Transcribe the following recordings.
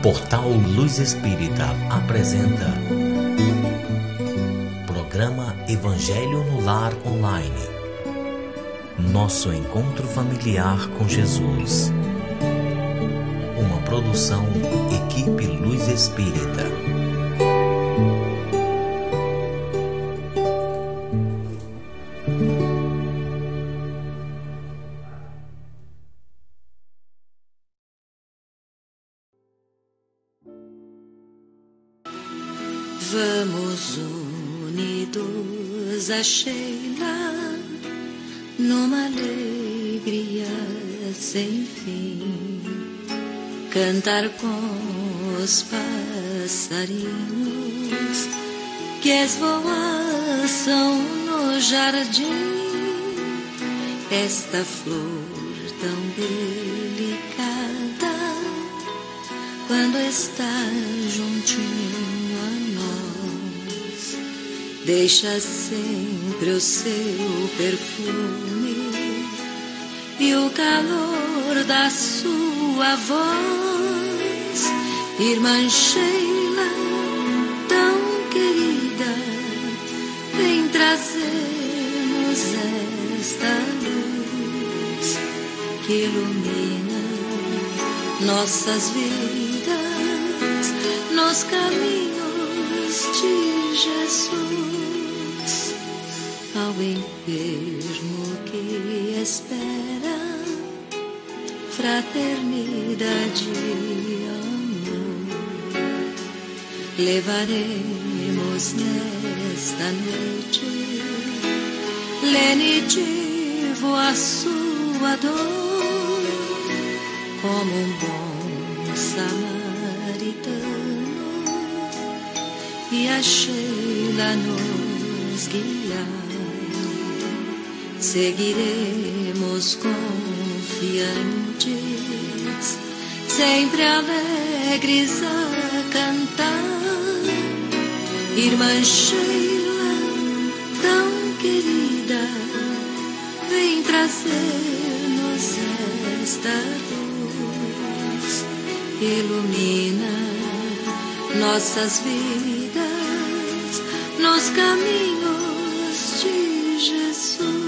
Portal Luz Espírita apresenta Programa Evangelho no Lar Online. Nosso encontro familiar com Jesus. Uma produção Equipe Luz Espírita. Vamos unidos a Sheila, numa alegria sem fim, cantar com os passarinhos que esvoaçam no jardim, esta flor tão delicada, quando está juntinho deixa sempre o seu perfume e o calor da sua voz. Irmã Sheila, tão querida, vem trazer-nos esta luz que ilumina nossas vidas nos caminhos de Jesus. Ao enfermo que espera fraternidade e amor, levaremos nesta noite lenitivo a sua dor, como um bom samaritano, e a Sheila nos guiar. Seguiremos confiantes, sempre alegres a cantar. Irmã Sheila, tão querida, vem trazer-nos esta luz, ilumina nossas vidas nos caminhos de Jesus.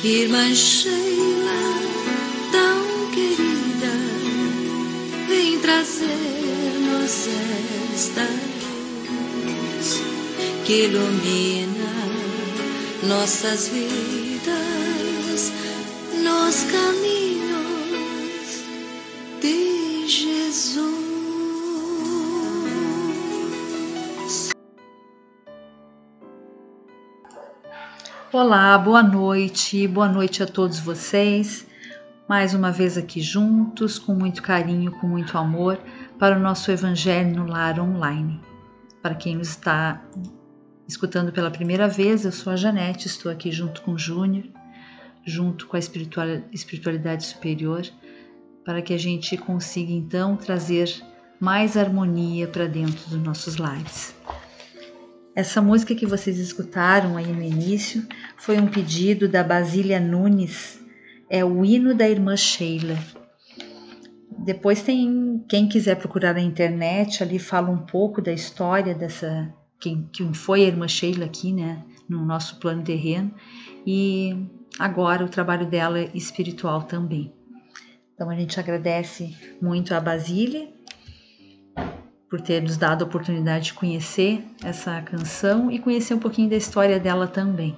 Irmã Sheila, tão querida, vem trazer-nos esta luz que ilumina nossas vidas nos caminhos de Jesus. Olá, boa noite a todos vocês, mais uma vez aqui juntos, com muito carinho, com muito amor, para o nosso Evangelho no Lar Online. Para quem nos está escutando pela primeira vez, eu sou a Janete, estou aqui junto com o Júnior, junto com a espiritualidade superior, para que a gente consiga então trazer mais harmonia para dentro dos nossos lares. Essa música que vocês escutaram aí no início foi um pedido da Basília Nunes, é o hino da Irmã Sheila. Depois tem, quem quiser procurar na internet, ali fala um pouco da história dessa, quem foi a Irmã Sheila aqui, né, no nosso plano terreno, e agora o trabalho dela é espiritual também. Então a gente agradece muito a Basília por ter nos dado a oportunidade de conhecer essa canção e conhecer um pouquinho da história dela também.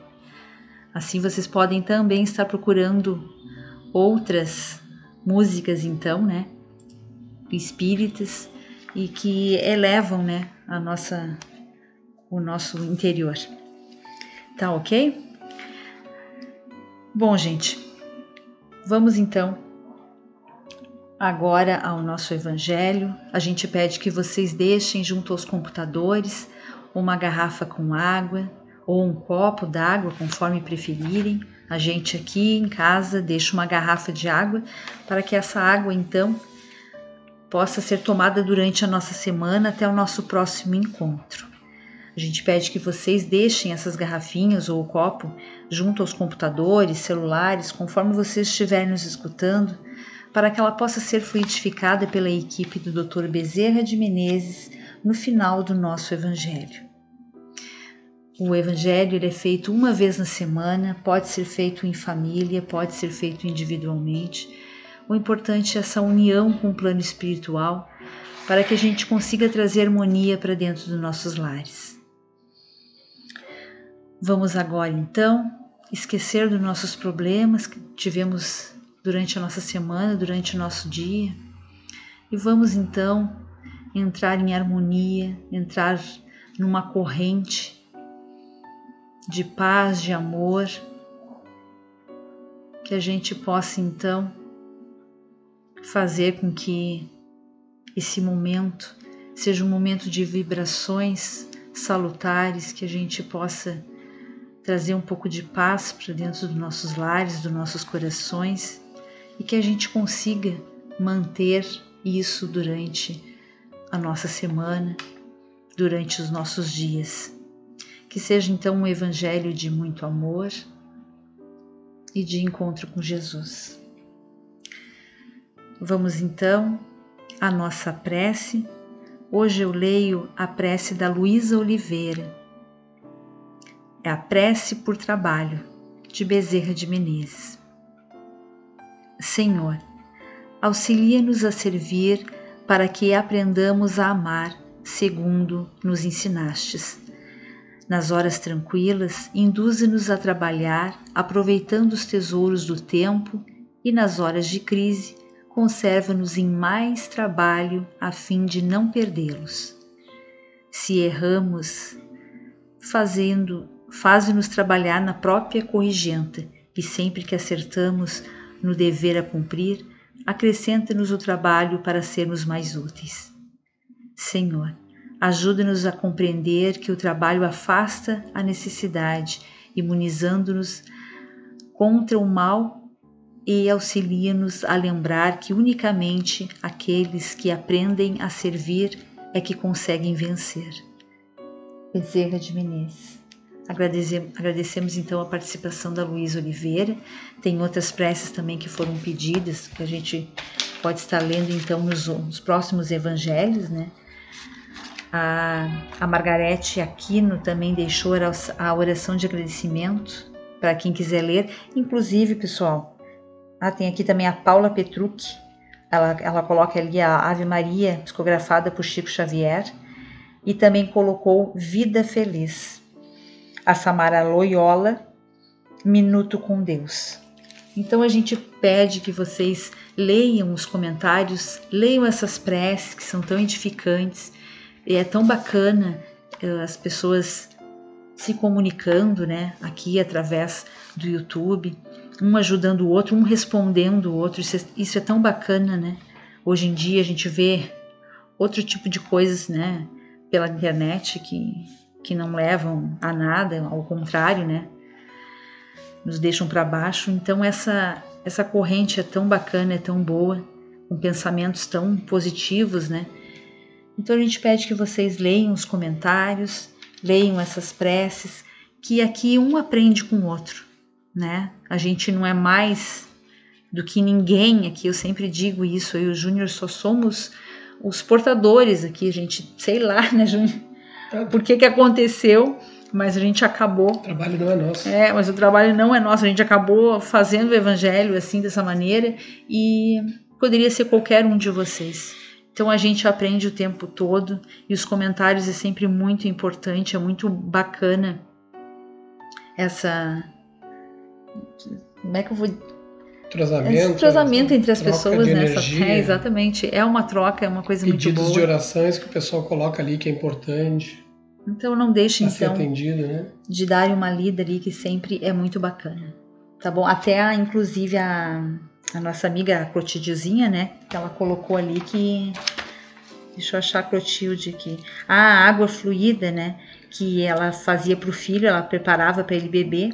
Assim vocês podem também estar procurando outras músicas então, né, espíritas, e que elevam, né, o nosso interior. Tá ok? Bom, gente, vamos então agora ao nosso Evangelho. A gente pede que vocês deixem junto aos computadores uma garrafa com água ou um copo d'água, conforme preferirem. A gente aqui em casa deixa uma garrafa de água para que essa água então possa ser tomada durante a nossa semana até o nosso próximo encontro. A gente pede que vocês deixem essas garrafinhas ou o copo junto aos computadores, celulares, conforme vocês estiverem nos escutando, para que ela possa ser fluidificada pela equipe do Dr. Bezerra de Menezes no final do nosso Evangelho. O Evangelho ele é feito uma vez na semana, pode ser feito em família, pode ser feito individualmente. O importante é essa união com o plano espiritual para que a gente consiga trazer harmonia para dentro dos nossos lares. Vamos agora então esquecer dos nossos problemas que tivemos durante a nossa semana, durante o nosso dia, e vamos então entrar em harmonia, entrar numa corrente de paz, de amor, que a gente possa então fazer com que esse momento seja um momento de vibrações salutares, que a gente possa trazer um pouco de paz para dentro dos nossos lares, dos nossos corações, e que a gente consiga manter isso durante a nossa semana, durante os nossos dias. Que seja então um evangelho de muito amor e de encontro com Jesus. Vamos então à nossa prece. Hoje eu leio a prece da Luísa Oliveira. É a prece por trabalho, de Bezerra de Menezes. Senhor, auxilia-nos a servir para que aprendamos a amar segundo nos ensinastes. Nas horas tranquilas, induze-nos a trabalhar, aproveitando os tesouros do tempo, e nas horas de crise, conserva-nos em mais trabalho a fim de não perdê-los. Se erramos, faze-nos trabalhar na própria corrigenta, e sempre que acertamos no dever a cumprir, acrescenta-nos o trabalho para sermos mais úteis. Senhor, ajuda-nos a compreender que o trabalho afasta a necessidade, imunizando-nos contra o mal, e auxilia-nos a lembrar que unicamente aqueles que aprendem a servir é que conseguem vencer. Bezerra de Menezes. Agradecemos então a participação da Luísa Oliveira. Tem outras preces também que foram pedidas, que a gente pode estar lendo então nos próximos evangelhos, né? A Margarete Aquino também deixou a oração de agradecimento para quem quiser ler. Inclusive, pessoal, tem aqui também a Paula Petrucci. Ela coloca ali a Ave Maria, psicografada por Chico Xavier, e também colocou Vida Feliz. A Samara Loyola, Minuto com Deus. Então a gente pede que vocês leiam os comentários, leiam essas preces que são tão edificantes. E é tão bacana as pessoas se comunicando, né, aqui através do YouTube, um ajudando o outro, um respondendo o outro. Isso é tão bacana, né? Hoje em dia a gente vê outro tipo de coisas, né, pela internet que não levam a nada, ao contrário, né, nos deixam para baixo. Então essa corrente é tão bacana, é tão boa, com pensamentos tão positivos, né? Então a gente pede que vocês leiam os comentários, leiam essas preces, que aqui um aprende com o outro, né? A gente não é mais do que ninguém aqui, eu sempre digo isso, eu e o Júnior só somos os portadores aqui, a gente, sei lá, né, Júnior, por que aconteceu, mas a gente acabou. O trabalho não é nosso. Mas o trabalho não é nosso, a gente acabou fazendo o evangelho assim, dessa maneira, e poderia ser qualquer um de vocês. Então a gente aprende o tempo todo, e os comentários é sempre muito importante, é muito bacana essa... Como é que eu vou... Entrosamento entre as pessoas, né? Exatamente, é uma troca, é uma coisa muito boa. Pedidos de orações que o pessoal coloca ali, que é importante. Então não deixe então atendido, né? de dar uma lida ali, que sempre é muito bacana, tá bom? Até inclusive a nossa amiga Clotildzinha, né? Que ela colocou ali que... Deixa eu achar a Clotilde aqui. A água fluida, né? Que ela fazia para o filho, ela preparava para ele beber,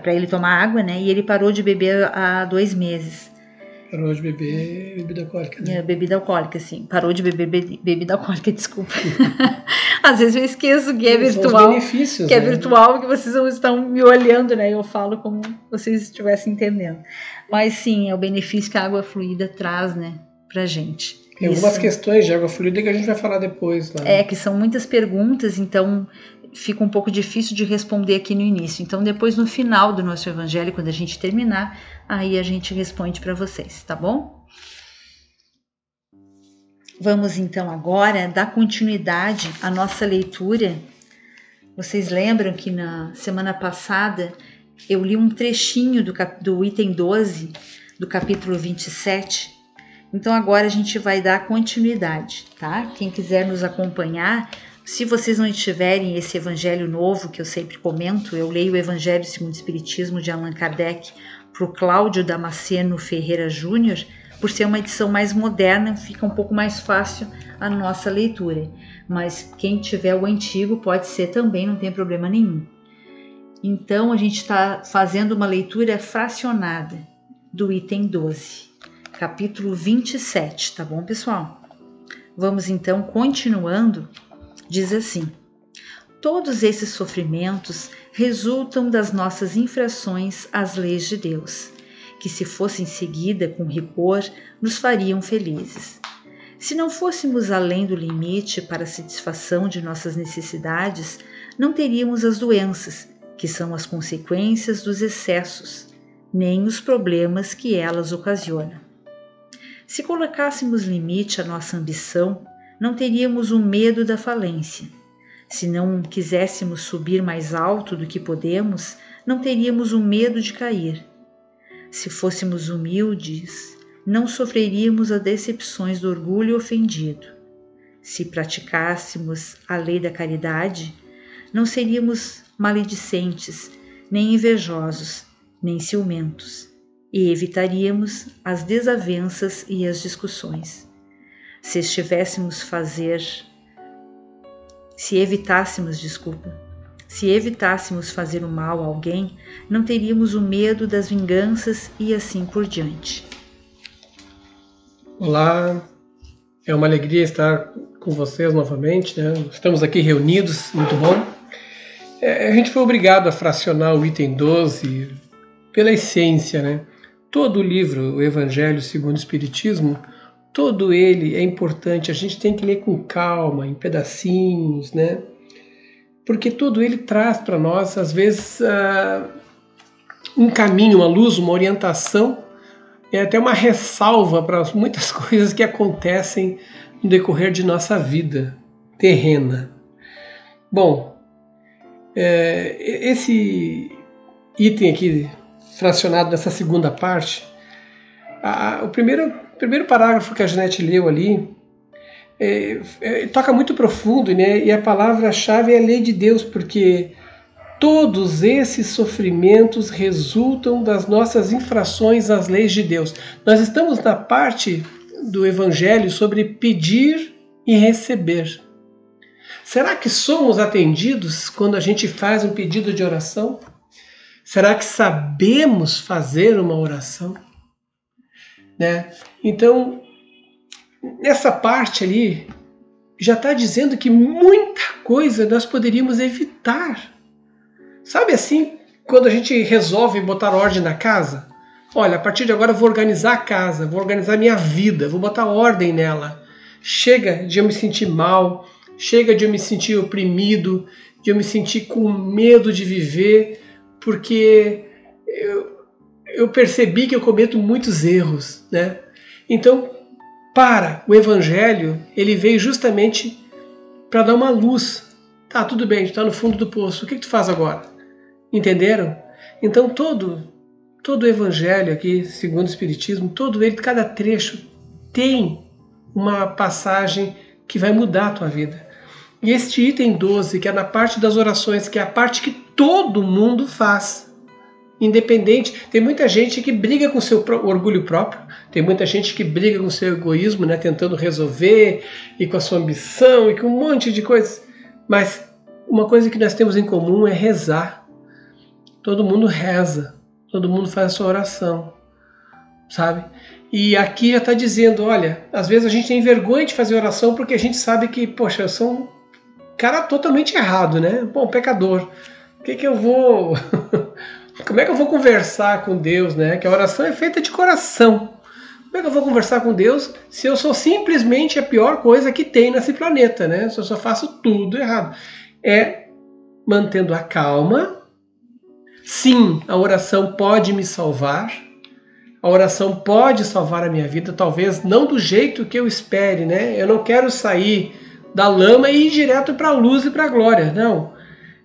para ele tomar água, né? E ele parou de beber há 2 meses. Parou de beber bebida alcoólica, né? Bebida alcoólica, sim. Parou de beber bebida alcoólica, desculpa. Às vezes eu esqueço que é virtual. São os benefícios, que é né? virtual, que vocês não estão me olhando, né? Eu falo como vocês estivessem entendendo. Mas sim, é o benefício que a água fluida traz, né, pra gente. Tem algumas questões de água fluida que a gente vai falar depois. Lá. Que são muitas perguntas, então fica um pouco difícil de responder aqui no início. Então depois, no final do nosso evangelho, quando a gente terminar, aí a gente responde para vocês, tá bom? Vamos então agora dar continuidade à nossa leitura. Vocês lembram que na semana passada eu li um trechinho do item 12 do capítulo 27. Então agora a gente vai dar continuidade, tá? Quem quiser nos acompanhar, se vocês não tiverem esse evangelho novo que eu sempre comento, eu leio o Evangelho segundo o Espiritismo de Allan Kardec para o Cláudio Damasceno Ferreira Júnior. Por ser uma edição mais moderna, fica um pouco mais fácil a nossa leitura. Mas quem tiver o antigo pode ser também, não tem problema nenhum. Então a gente está fazendo uma leitura fracionada do item 12, capítulo 27, tá bom, pessoal? Vamos então continuando. Diz assim: todos esses sofrimentos resultam das nossas infrações às leis de Deus, que se fossem seguidas com rigor, nos fariam felizes. Se não fôssemos além do limite para a satisfação de nossas necessidades, não teríamos as doenças, que são as consequências dos excessos, nem os problemas que elas ocasionam. Se colocássemos limite à nossa ambição, não teríamos o medo da falência. Se não quiséssemos subir mais alto do que podemos, não teríamos o medo de cair. Se fôssemos humildes, não sofreríamos as decepções do orgulho ofendido. Se praticássemos a lei da caridade, não seríamos maledicentes, nem invejosos, nem ciumentos, e evitaríamos as desavenças e as discussões. Se evitássemos fazer o mal a alguém, não teríamos o medo das vinganças e assim por diante. Olá, é uma alegria estar com vocês novamente, né? Estamos aqui reunidos, muito bom. A gente foi obrigado a fracionar o item 12 pela essência, né? Todo o livro, o Evangelho segundo o Espiritismo, todo ele é importante, a gente tem que ler com calma, em pedacinhos, né? Porque todo ele traz para nós, às vezes, um caminho, uma luz, uma orientação, até uma ressalva para muitas coisas que acontecem no decorrer de nossa vida terrena. Bom, esse item aqui, fracionado nessa segunda parte, o primeiro parágrafo que a Janete leu ali, toca muito profundo, né? E a palavra-chave é a lei de Deus, porque todos esses sofrimentos resultam das nossas infrações às leis de Deus. Nós estamos na parte do Evangelho sobre pedir e receber. Será que somos atendidos quando a gente faz um pedido de oração? Será que sabemos fazer uma oração? Né? Então, nessa parte ali, já está dizendo que muita coisa nós poderíamos evitar. Sabe assim, quando a gente resolve botar ordem na casa? Olha, a partir de agora eu vou organizar a casa, vou organizar a minha vida, vou botar ordem nela. Chega de eu me sentir mal, chega de eu me sentir oprimido, de eu me sentir com medo de viver, porque eu percebi que eu cometo muitos erros, né? Então, o Evangelho, ele veio justamente para dar uma luz. Tá, tudo bem, a gente está no fundo do poço, o que tu faz agora? Entenderam? Então todo o Evangelho aqui, segundo o Espiritismo, todo ele, cada trecho tem uma passagem que vai mudar a tua vida. E este item 12, que é na parte das orações, que é a parte que todo mundo faz, independente. Tem muita gente que briga com o seu orgulho próprio, tem muita gente que briga com o seu egoísmo, né, tentando resolver, e com a sua ambição, e com um monte de coisas. Mas uma coisa que nós temos em comum é rezar. Todo mundo reza, todo mundo faz a sua oração, sabe? E aqui já está dizendo, olha, às vezes a gente tem vergonha de fazer oração porque a gente sabe que, poxa, eu sou cara totalmente errado, né? Bom, pecador, o que eu vou... Como é que eu vou conversar com Deus, né? Que a oração é feita de coração. Como é que eu vou conversar com Deus se eu sou simplesmente a pior coisa que tem nesse planeta, né? Se eu só faço tudo errado. É mantendo a calma. Sim, a oração pode me salvar. A oração pode salvar a minha vida, talvez não do jeito que eu espere, né? Eu não quero sair da lama e ir direto para a luz e para a glória, não.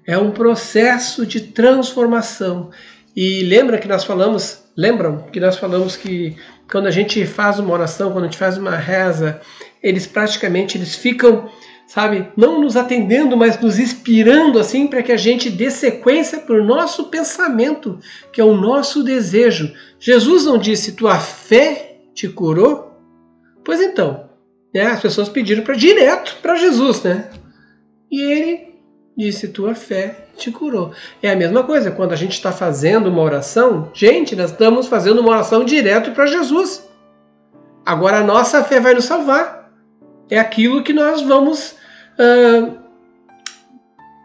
É um processo de transformação. E lembram que nós falamos que quando a gente faz uma oração, quando a gente faz uma reza, eles ficam, sabe, não nos atendendo, mas nos inspirando assim para que a gente dê sequência para o nosso pensamento, que é o nosso desejo. Jesus não disse, tua fé te curou? Pois então, né, as pessoas pediram direto para Jesus, né? E ele disse, tua fé te curou. É a mesma coisa, quando a gente está fazendo uma oração, gente, nós estamos fazendo uma oração direto para Jesus. Agora a nossa fé vai nos salvar. É aquilo que nós vamos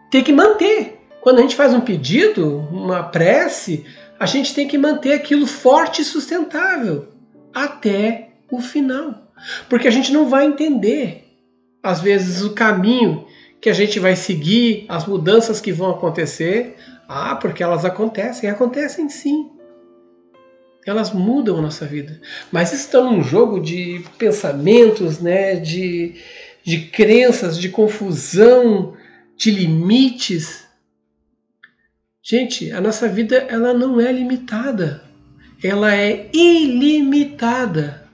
ter que manter. Quando a gente faz um pedido, uma prece, a gente tem que manter aquilo forte e sustentável até o final. Porque a gente não vai entender, às vezes, o caminho que a gente vai seguir, as mudanças que vão acontecer. Porque elas acontecem sim. Elas mudam a nossa vida. Mas isso está num jogo de pensamentos, né? de crenças, de confusão, de limites. Gente, a nossa vida ela não é limitada. Ela é ilimitada.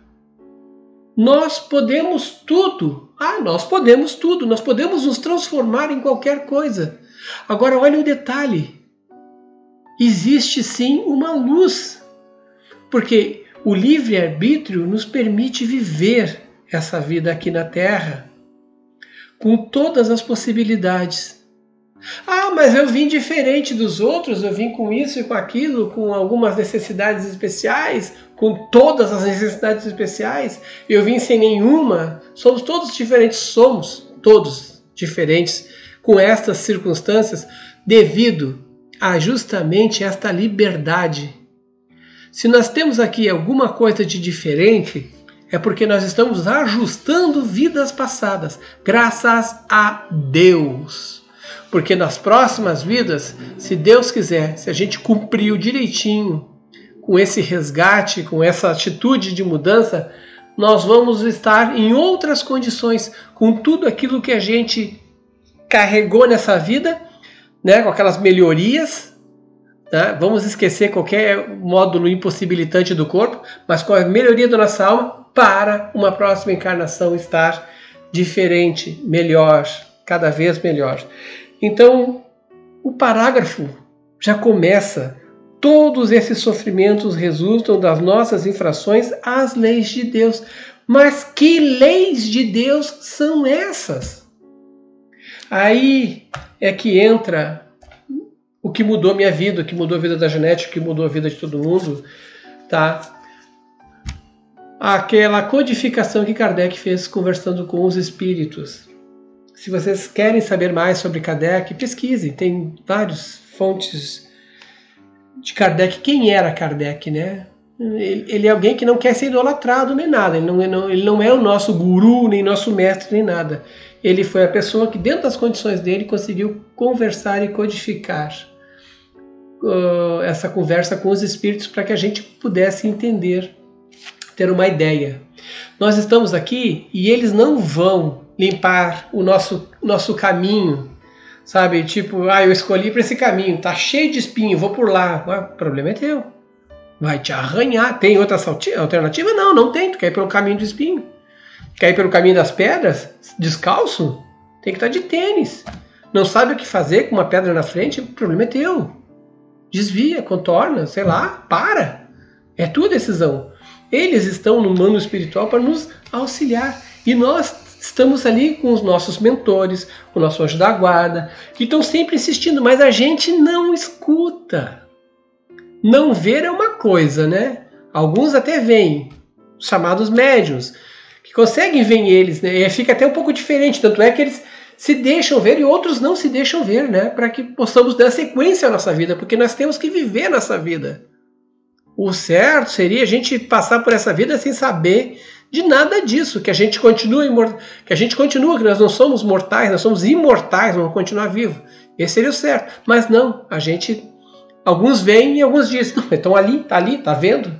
Nós podemos tudo. Nós podemos tudo. Nós podemos nos transformar em qualquer coisa. Agora, olha o detalhe. Existe sim uma luz. Porque o livre-arbítrio nos permite viver essa vida aqui na Terra com todas as possibilidades. Mas eu vim diferente dos outros, eu vim com isso e com aquilo, com algumas necessidades especiais, com todas as necessidades especiais, eu vim sem nenhuma. Somos todos diferentes, com estas circunstâncias, devido a justamente esta liberdade. Se nós temos aqui alguma coisa de diferente, é porque nós estamos ajustando vidas passadas, graças a Deus. Porque nas próximas vidas, se Deus quiser, se a gente cumpriu direitinho com esse resgate, com essa atitude de mudança, nós vamos estar em outras condições, com tudo aquilo que a gente carregou nessa vida, né, com aquelas melhorias. Né? Vamos esquecer qualquer módulo impossibilitante do corpo, mas com a melhoria da nossa alma, para uma próxima encarnação estar diferente, melhor, cada vez melhor. Então, o parágrafo já começa. Todos esses sofrimentos resultam das nossas infrações às leis de Deus. Mas que leis de Deus são essas? Aí é que entra o que mudou minha vida, o que mudou a vida da Janete, o que mudou a vida de todo mundo, tá? Aquela codificação que Kardec fez conversando com os espíritos. Se vocês querem saber mais sobre Kardec, pesquisem. Tem várias fontes de Kardec. Quem era Kardec, né? Ele é alguém que não quer ser idolatrado nem nada. Ele não é o nosso guru, nem nosso mestre, nem nada. Ele foi a pessoa que, dentro das condições dele, conseguiu conversar e codificar essa conversa com os espíritos para que a gente pudesse entender, ter uma ideia. Nós estamos aqui e eles não vão limpar o nosso caminho, sabe? Tipo, eu escolhi para esse caminho, tá cheio de espinho, vou por lá. O problema é teu. Vai te arranhar. Tem outra alternativa? Não tem. Tu quer ir pelo caminho do espinho. Quer ir pelo caminho das pedras? Descalço? Tem que estar de tênis. Não sabe o que fazer com uma pedra na frente? O problema é teu. Desvia, contorna, sei lá, para. É tua decisão. Eles estão no mundo espiritual para nos auxiliar. E nós estamos ali com os nossos mentores, o nosso anjo da guarda, que estão sempre insistindo, mas a gente não escuta. Não ver é uma coisa, né? Alguns até veem, chamados médiuns, que conseguem ver eles, né? E fica até um pouco diferente, tanto é que eles se deixam ver e outros não se deixam ver, né? Para que possamos dar sequência à nossa vida, porque nós temos que viver nossa vida. O certo seria a gente passar por essa vida sem saber de nada disso, que a gente continua, que nós não somos mortais, nós somos imortais, vamos continuar vivos. Esse seria o certo. Mas não, alguns vêm e alguns dizem, não, estão ali, tá vendo?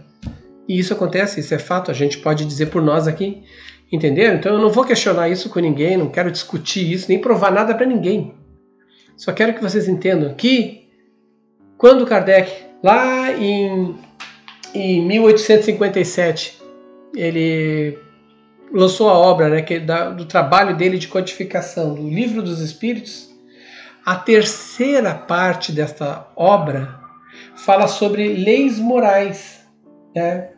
E isso acontece, isso é fato, a gente pode dizer por nós aqui, entenderam? Então eu não vou questionar isso com ninguém, não quero discutir isso, nem provar nada para ninguém. Só quero que vocês entendam que quando Kardec, lá em 1857, ele lançou a obra, né, do trabalho dele de codificação do Livro dos Espíritos, a terceira parte desta obra fala sobre leis morais, né?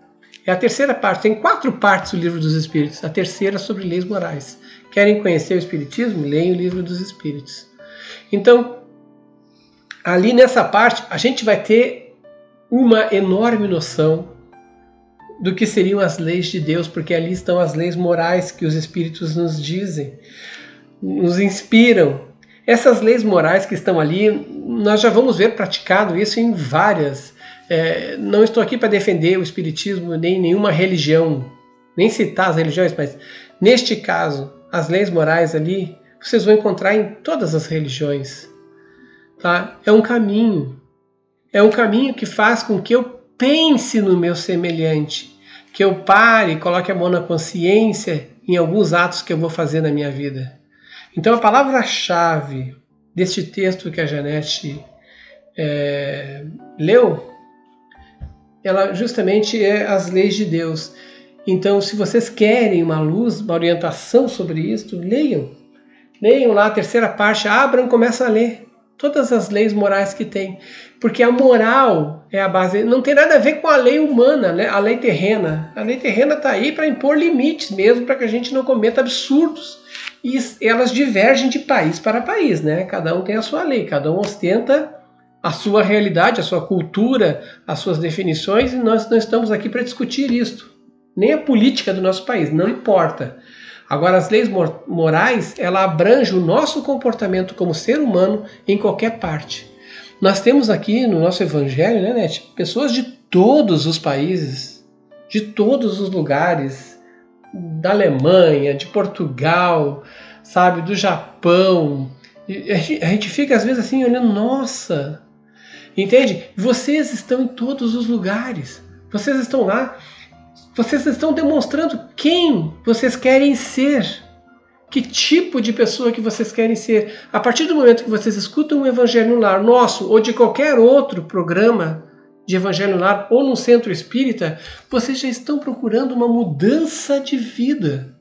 É a terceira parte, tem 4 partes o Livro dos Espíritos, a terceira sobre leis morais. Querem conhecer o Espiritismo? Leiam o Livro dos Espíritos. Então, ali nessa parte, a gente vai ter uma enorme noção do que seriam as leis de Deus, porque ali estão as leis morais que os Espíritos nos dizem, nos inspiram. Essas leis morais que estão ali, nós já vamos ver praticado isso em várias. Não estou aqui para defender o Espiritismo nem nenhuma religião, nem citar as religiões, mas neste caso, as leis morais ali, vocês vão encontrar em todas as religiões. Tá? É um caminho que faz com que eu pense no meu semelhante, que eu pare e coloque a mão na consciência em alguns atos que eu vou fazer na minha vida. Então a palavra-chave deste texto que a Janete leu, ela justamente é as leis de Deus. Então, se vocês querem uma luz, uma orientação sobre isso, leiam. Leiam lá a terceira parte, abram e começam a ler todas as leis morais que tem. Porque a moral é a base, não tem nada a ver com a lei humana, né? A lei terrena. A lei terrena está aí para impor limites mesmo, para que a gente não cometa absurdos. E elas divergem de país para país, né? Cada um tem a sua lei, cada um ostenta a sua realidade, a sua cultura, as suas definições, e nós não estamos aqui para discutir isso. Nem a política do nosso país, não importa. Agora, as leis morais, ela abrange o nosso comportamento como ser humano em qualquer parte. Nós temos aqui no nosso evangelho, né, Nete, pessoas de todos os países, de todos os lugares, da Alemanha, de Portugal, sabe, do Japão. A gente fica às vezes assim olhando, nossa, entende? Vocês estão em todos os lugares, vocês estão lá, vocês estão demonstrando quem vocês querem ser, que tipo de pessoa que vocês querem ser. A partir do momento que vocês escutam um Evangelho no Lar nosso ou de qualquer outro programa de Evangelho no Lar ou num centro espírita, vocês já estão procurando uma mudança de vida,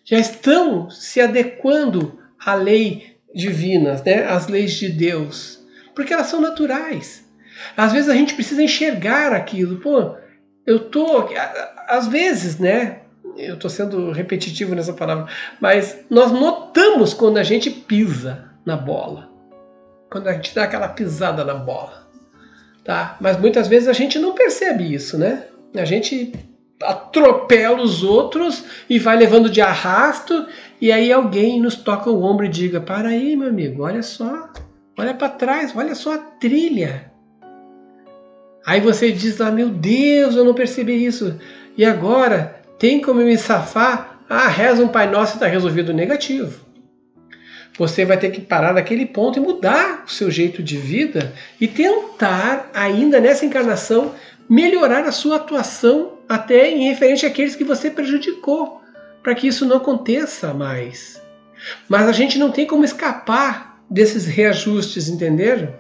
já estão se adequando à lei divina, né? Às leis de Deus, porque elas são naturais. Às vezes a gente precisa enxergar aquilo. Às vezes, né? Eu estou sendo repetitivo nessa palavra, mas nós notamos quando a gente pisa na bola, quando a gente dá aquela pisada na bola, tá? Mas muitas vezes a gente não percebe isso, né? A gente atropela os outros e vai levando de arrasto, e aí alguém nos toca o ombro e diga: para aí, meu amigo, olha só, olha para trás, olha só a trilha. Aí você diz lá: meu Deus, eu não percebi isso. E agora, tem como me safar? Reza um Pai Nosso e está resolvido. Negativo. Você vai ter que parar naquele ponto e mudar o seu jeito de vida e tentar, ainda nessa encarnação, melhorar a sua atuação até em referente àqueles que você prejudicou, para que isso não aconteça mais. Mas a gente não tem como escapar desses reajustes, entenderam?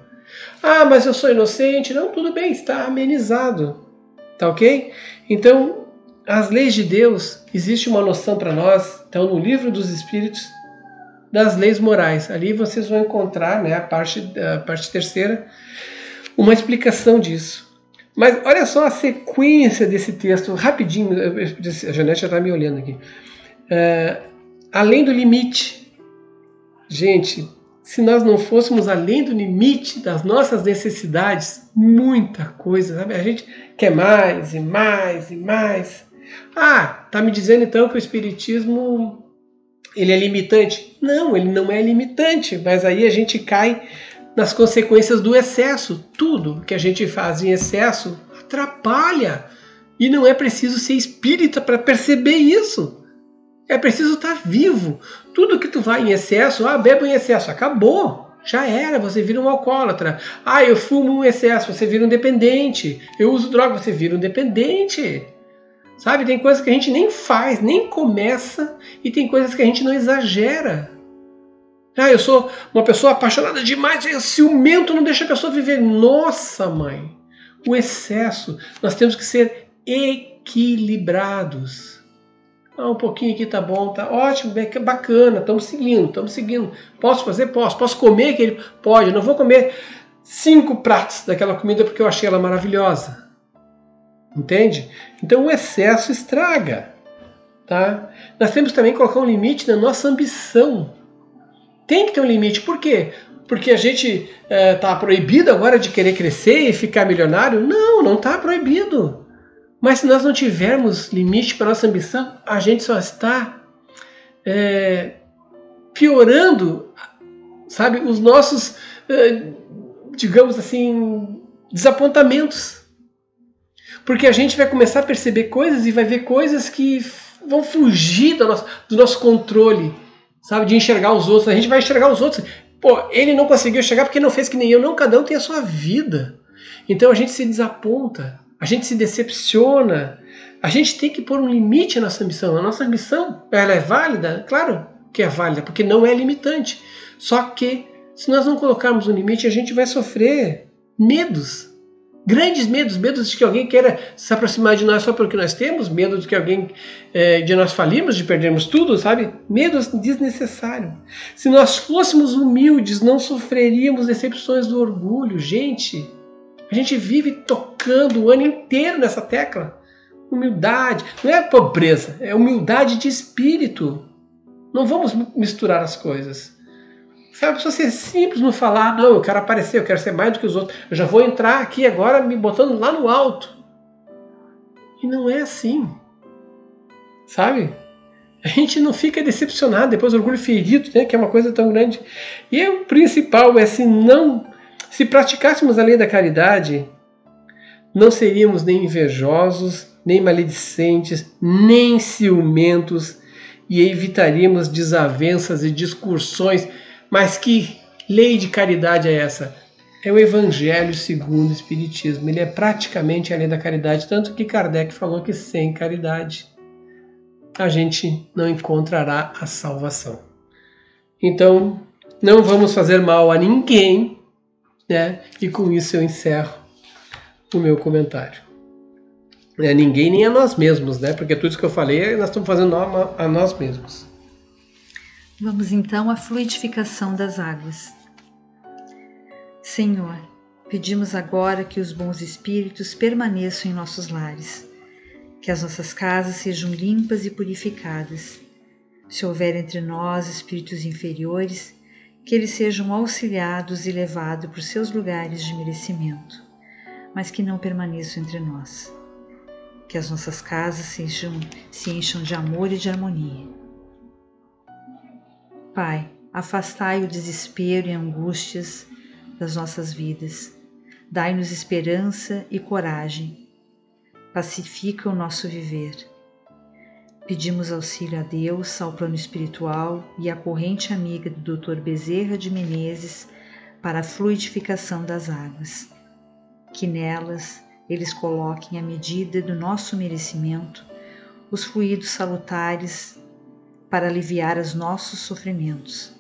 Mas eu sou inocente. Não, tudo bem, está amenizado. Tá ok? Então, as leis de Deus, existe uma noção para nós, então no Livro dos Espíritos, das leis morais. Ali vocês vão encontrar, né, a parte terceira, uma explicação disso. Mas olha só a sequência desse texto, rapidinho, a Janete já está me olhando aqui. Além do limite. Gente, se nós não fôssemos além do limite das nossas necessidades, muita coisa, sabe? A gente quer mais e mais e mais. Tá me dizendo então que o Espiritismo ele é limitante? Não, ele não é limitante, mas aí a gente cai nas consequências do excesso. Tudo que a gente faz em excesso atrapalha. E não é preciso ser espírita para perceber isso. É preciso estar vivo. Tudo que tu vai em excesso, bebo em excesso, acabou. Já era, você vira um alcoólatra. Eu fumo em excesso, você vira um dependente. Eu uso droga, você vira um dependente. Sabe, tem coisas que a gente nem faz, nem começa, e tem coisas que a gente não exagera. Eu sou uma pessoa apaixonada demais, ciumento não deixa a pessoa viver. Nossa, mãe, o excesso. Nós temos que ser equilibrados. Um pouquinho aqui tá bom, tá ótimo, bacana, estamos seguindo. Posso fazer? Posso. Posso comer aquele? Pode. Eu não vou comer 5 pratos daquela comida porque eu achei ela maravilhosa. Entende? Então o excesso estraga. Tá? Nós temos também que colocar um limite na nossa ambição. Tem que ter um limite. Por quê? Porque a gente está proibido agora de querer crescer e ficar milionário? Não está proibido. Mas se nós não tivermos limite para a nossa ambição, a gente só está piorando, sabe, os nossos, digamos assim, desapontamentos. Porque a gente vai começar a perceber coisas e vai ver coisas que vão fugir do nosso controle, sabe, de enxergar os outros. A gente vai enxergar os outros. Ele não conseguiu chegar porque não fez que nem eu. Não, cada um tem a sua vida. Então a gente se desaponta, a gente se decepciona. A gente tem que pôr um limite à nossa ambição. A nossa ambição, ela é válida? Claro que é válida, porque não é limitante. Só que, se nós não colocarmos um limite, a gente vai sofrer medos. Grandes medos de que alguém queira se aproximar de nós só porque nós temos, medo de que alguém, de nós falirmos, de perdermos tudo, sabe? Medos desnecessários. Se nós fôssemos humildes, não sofreríamos decepções do orgulho. Gente, a gente vive tocando o ano inteiro nessa tecla. Humildade, não é pobreza, é humildade de espírito. Não vamos misturar as coisas. Sabe, a pessoa ser simples, não falar, não, eu quero aparecer, eu quero ser mais do que os outros, eu já vou entrar aqui agora me botando lá no alto. E não é assim. Sabe? A gente não fica decepcionado, depois o orgulho ferido, né, que é uma coisa tão grande. E o principal é se praticássemos a lei da caridade, não seríamos nem invejosos, nem maledicentes, nem ciumentos, e evitaríamos desavenças e discussões. Mas que lei de caridade é essa? É o Evangelho segundo o Espiritismo. Ele é praticamente a lei da caridade, tanto que Kardec falou que sem caridade a gente não encontrará a salvação. Então, não vamos fazer mal a ninguém, né? E com isso eu encerro o meu comentário. Ninguém nem a nós mesmos, né? Porque tudo isso que eu falei, nós estamos fazendo a nós mesmos. Vamos então à fluidificação das águas. Senhor, pedimos agora que os bons espíritos permaneçam em nossos lares, que as nossas casas sejam limpas e purificadas. Se houver entre nós espíritos inferiores, que eles sejam auxiliados e levados por seus lugares de merecimento, mas que não permaneçam entre nós. Que as nossas casas se encham de amor e de harmonia. Pai, afastai o desespero e angústias das nossas vidas. Dai-nos esperança e coragem. Pacifica o nosso viver. Pedimos auxílio a Deus, ao plano espiritual e à corrente amiga do Dr. Bezerra de Menezes para a fluidificação das águas. Que nelas eles coloquem à medida do nosso merecimento os fluidos salutares para aliviar os nossos sofrimentos,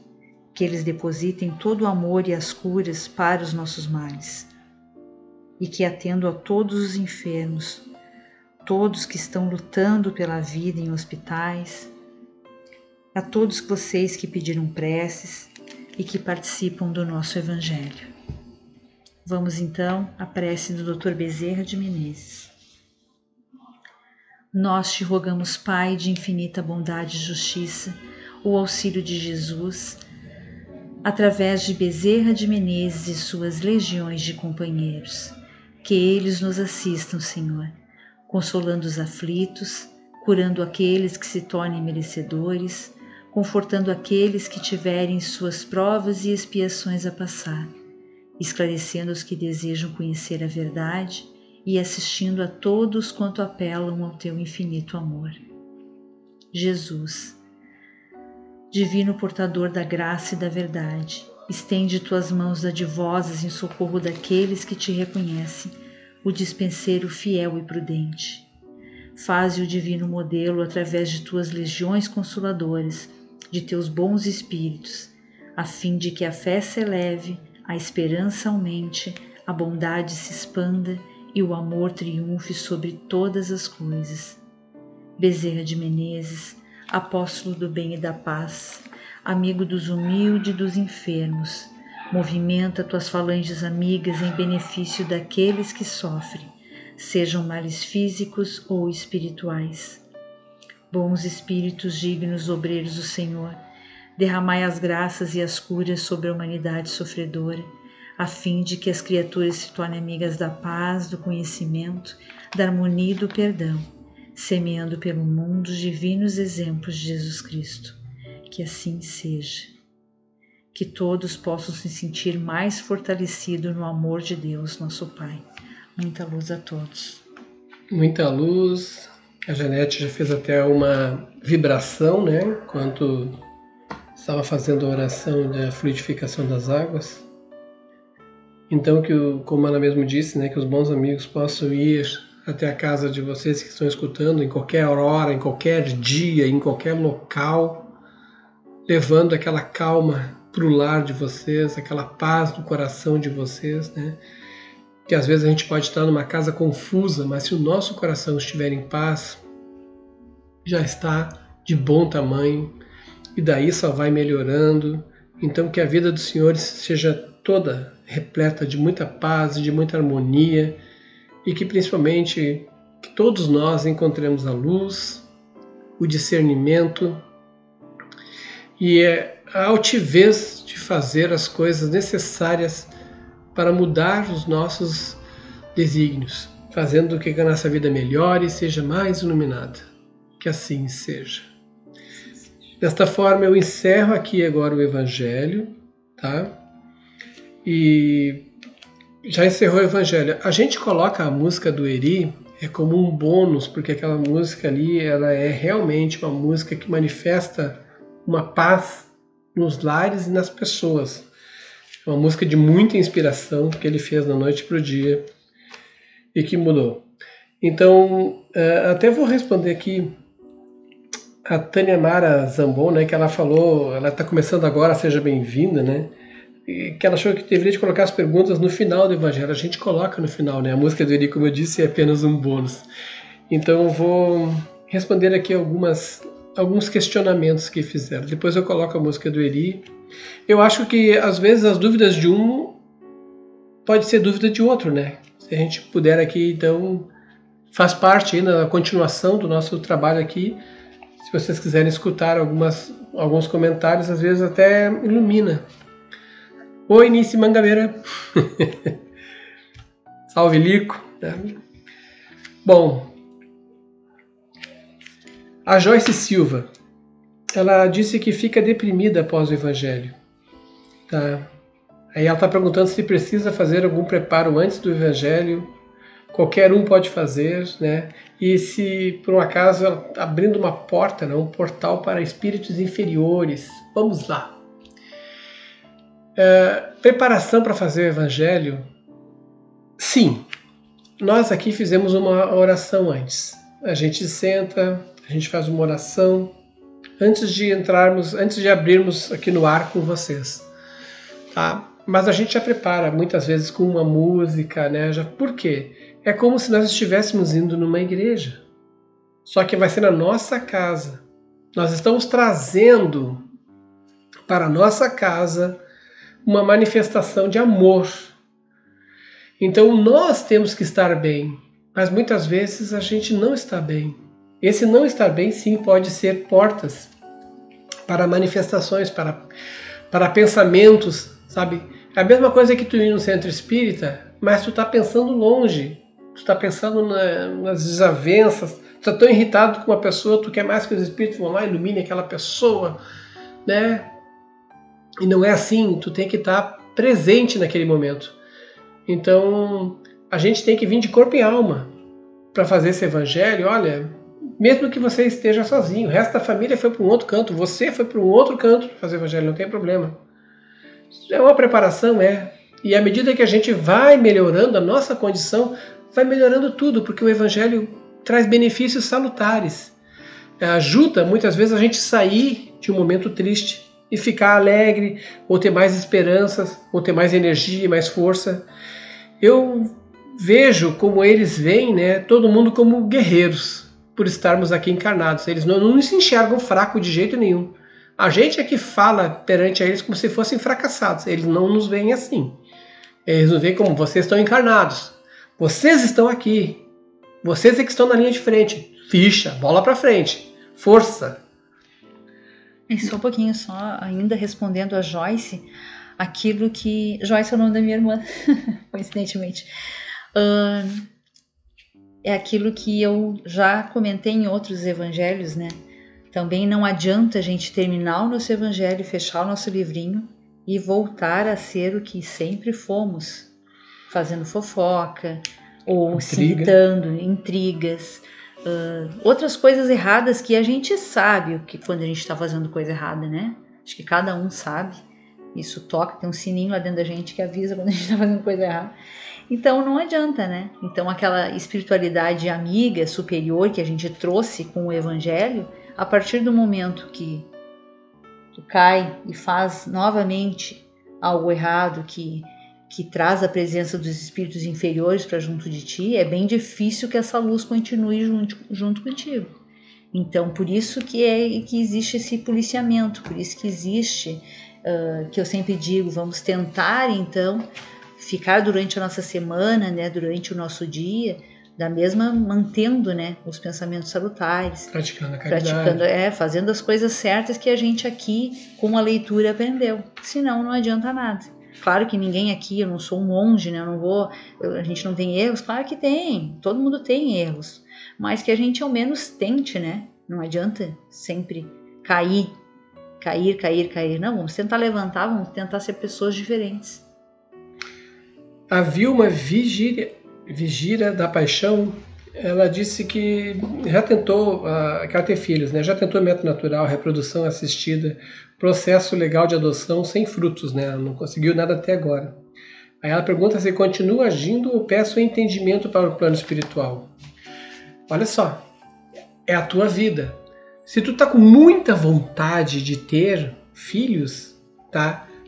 que eles depositem todo o amor e as curas para os nossos males, e que atendo a todos os enfermos, todos que estão lutando pela vida em hospitais, a todos vocês que pediram preces e que participam do nosso Evangelho. Vamos então à prece do Dr. Bezerra de Menezes. Nós te rogamos, Pai de infinita bondade e justiça, o auxílio de Jesus, através de Bezerra de Menezes e suas legiões de companheiros, que eles nos assistam, Senhor, consolando os aflitos, curando aqueles que se tornem merecedores, confortando aqueles que tiverem suas provas e expiações a passar, esclarecendo os que desejam conhecer a verdade e assistindo a todos quanto apelam ao teu infinito amor. Jesus, divino portador da graça e da verdade, estende tuas mãos dadivosas em socorro daqueles que te reconhecem, o dispenseiro fiel e prudente. Faze o divino modelo através de tuas legiões consoladoras, de teus bons espíritos, a fim de que a fé se eleve, a esperança aumente, a bondade se expanda e o amor triunfe sobre todas as coisas. Bezerra de Menezes, apóstolo do bem e da paz, amigo dos humildes e dos enfermos, movimenta tuas falanges amigas em benefício daqueles que sofrem, sejam males físicos ou espirituais. Bons espíritos dignos obreiros do Senhor, derramai as graças e as curas sobre a humanidade sofredora, a fim de que as criaturas se tornem amigas da paz, do conhecimento, da harmonia e do perdão, semeando pelo mundo os divinos exemplos de Jesus Cristo. Que assim seja. Que todos possam se sentir mais fortalecidos no amor de Deus, nosso Pai. Muita luz a todos. Muita luz. A Janete já fez até uma vibração, né? Enquanto estava fazendo a oração da fluidificação das águas. Então, como ela mesmo disse, né? Que os bons amigos possam ir até a casa de vocês que estão escutando, em qualquer hora, em qualquer dia, em qualquer local, levando aquela calma para o lar de vocês, aquela paz no coração de vocês, né? Que às vezes a gente pode estar numa casa confusa, mas se o nosso coração estiver em paz, já está de bom tamanho e daí só vai melhorando. Então que a vida dos senhores seja toda repleta de muita paz e de muita harmonia e que principalmente que todos nós encontremos a luz, o discernimento e a altivez de fazer as coisas necessárias para mudar os nossos desígnios, fazendo com que a nossa vida melhore e seja mais iluminada. Que assim seja. Desta forma eu encerro aqui agora o Evangelho, tá? E já encerrou o Evangelho. A gente coloca a música do Eri como um bônus, porque aquela música ali ela é realmente uma música que manifesta uma paz nos lares e nas pessoas. É uma música de muita inspiração que ele fez da noite para o dia e que mudou. Então, até vou responder aqui a Tânia Mara Zambon, né, que ela falou, ela está começando agora, seja bem-vinda, né, e que ela achou que deveria de colocar as perguntas no final do Evangelho. A gente coloca no final, né, a música do Eri, como eu disse, é apenas um bônus. Então, eu vou responder aqui alguns questionamentos que fizeram. Depois eu coloco a música do Eri. Eu acho que, às vezes, as dúvidas de um pode ser dúvida de outro, né? Se a gente puder aqui, então, faz parte aí na continuação do nosso trabalho aqui. Se vocês quiserem escutar alguns comentários, às vezes até ilumina. Oi, Nice Mangabeira. Salve, Lico. Bom, a Joyce Silva, ela disse que fica deprimida após o Evangelho. Tá? Aí ela está perguntando se precisa fazer algum preparo antes do Evangelho. Qualquer um pode fazer, né? E se por um acaso ela está abrindo uma porta, né? Um portal para espíritos inferiores. Vamos lá. Preparação para fazer o Evangelho? Sim. Nós aqui fizemos uma oração antes. A gente senta, a gente faz uma oração antes de abrirmos aqui no ar com vocês, tá? Mas a gente já prepara muitas vezes com uma música, né? Por quê? É como se nós estivéssemos indo numa igreja, só que vai ser na nossa casa. Nós estamos trazendo para a nossa casa uma manifestação de amor. Então nós temos que estar bem, mas muitas vezes a gente não está bem. Esse não estar bem, sim, pode ser portas para manifestações, para pensamentos, sabe? É a mesma coisa que tu ir no centro espírita, mas tu está pensando longe, tu está pensando nas desavenças, tu está tão irritado com uma pessoa, tu quer mais que os espíritos vão lá e iluminem aquela pessoa, né? E não é assim, tu tem que estar presente naquele momento. Então, a gente tem que vir de corpo e alma para fazer esse evangelho. Olha, mesmo que você esteja sozinho, o resto da família foi para um outro canto, você foi para um outro canto para fazer o evangelho, não tem problema. É uma preparação, E à medida que a gente vai melhorando a nossa condição, vai melhorando tudo, porque o evangelho traz benefícios salutares. Ajuda muitas vezes a gente sair de um momento triste e ficar alegre, ou ter mais esperanças, ou ter mais energia, mais força. Eu vejo como eles veem, todo mundo como guerreiros, por estarmos aqui encarnados. Eles não se enxergam fraco de jeito nenhum. A gente é que fala perante a eles como se fossem fracassados. Eles não nos veem assim. Eles nos veem como: vocês estão encarnados. Vocês estão aqui. Vocês é que estão na linha de frente. Ficha, bola pra frente. Força. E só um pouquinho, só ainda respondendo a Joyce, aquilo que... Joyce é o nome da minha irmã, coincidentemente. É aquilo que eu já comentei em outros evangelhos, Também não adianta a gente terminar o nosso evangelho, fechar o nosso livrinho e voltar a ser o que sempre fomos, fazendo fofoca ou se irritando, intrigas, outras coisas erradas que a gente sabe que quando a gente está fazendo coisa errada, Acho que cada um sabe. Isso toca, tem um sininho lá dentro da gente que avisa quando a gente está fazendo coisa errada. Então não adianta, Então aquela espiritualidade amiga, superior que a gente trouxe com o evangelho, a partir do momento que tu cai e faz novamente algo errado que traz a presença dos espíritos inferiores para junto de ti, é bem difícil que essa luz continue junto contigo. Então, por isso que existe esse policiamento, por isso que existe, que eu sempre digo, vamos tentar então ficar durante a nossa semana, durante o nosso dia, mantendo os pensamentos salutares, praticando a caridade, fazendo as coisas certas que a gente aqui com a leitura aprendeu. Senão não adianta nada. Claro que ninguém aqui, eu não sou um monge, a gente não tem erros. Claro que tem, todo mundo tem erros, mas que a gente ao menos tente, Não adianta sempre cair. Não, vamos tentar levantar, vamos tentar ser pessoas diferentes. A Vilma Vigira da Paixão, ela disse que já tentou, que ela tem filhos, já tentou método natural, reprodução assistida, processo legal de adoção sem frutos, não conseguiu nada até agora. Aí ela pergunta se continua agindo ou peço entendimento para o plano espiritual. Olha só, é a tua vida. Se tu tá com muita vontade de ter filhos,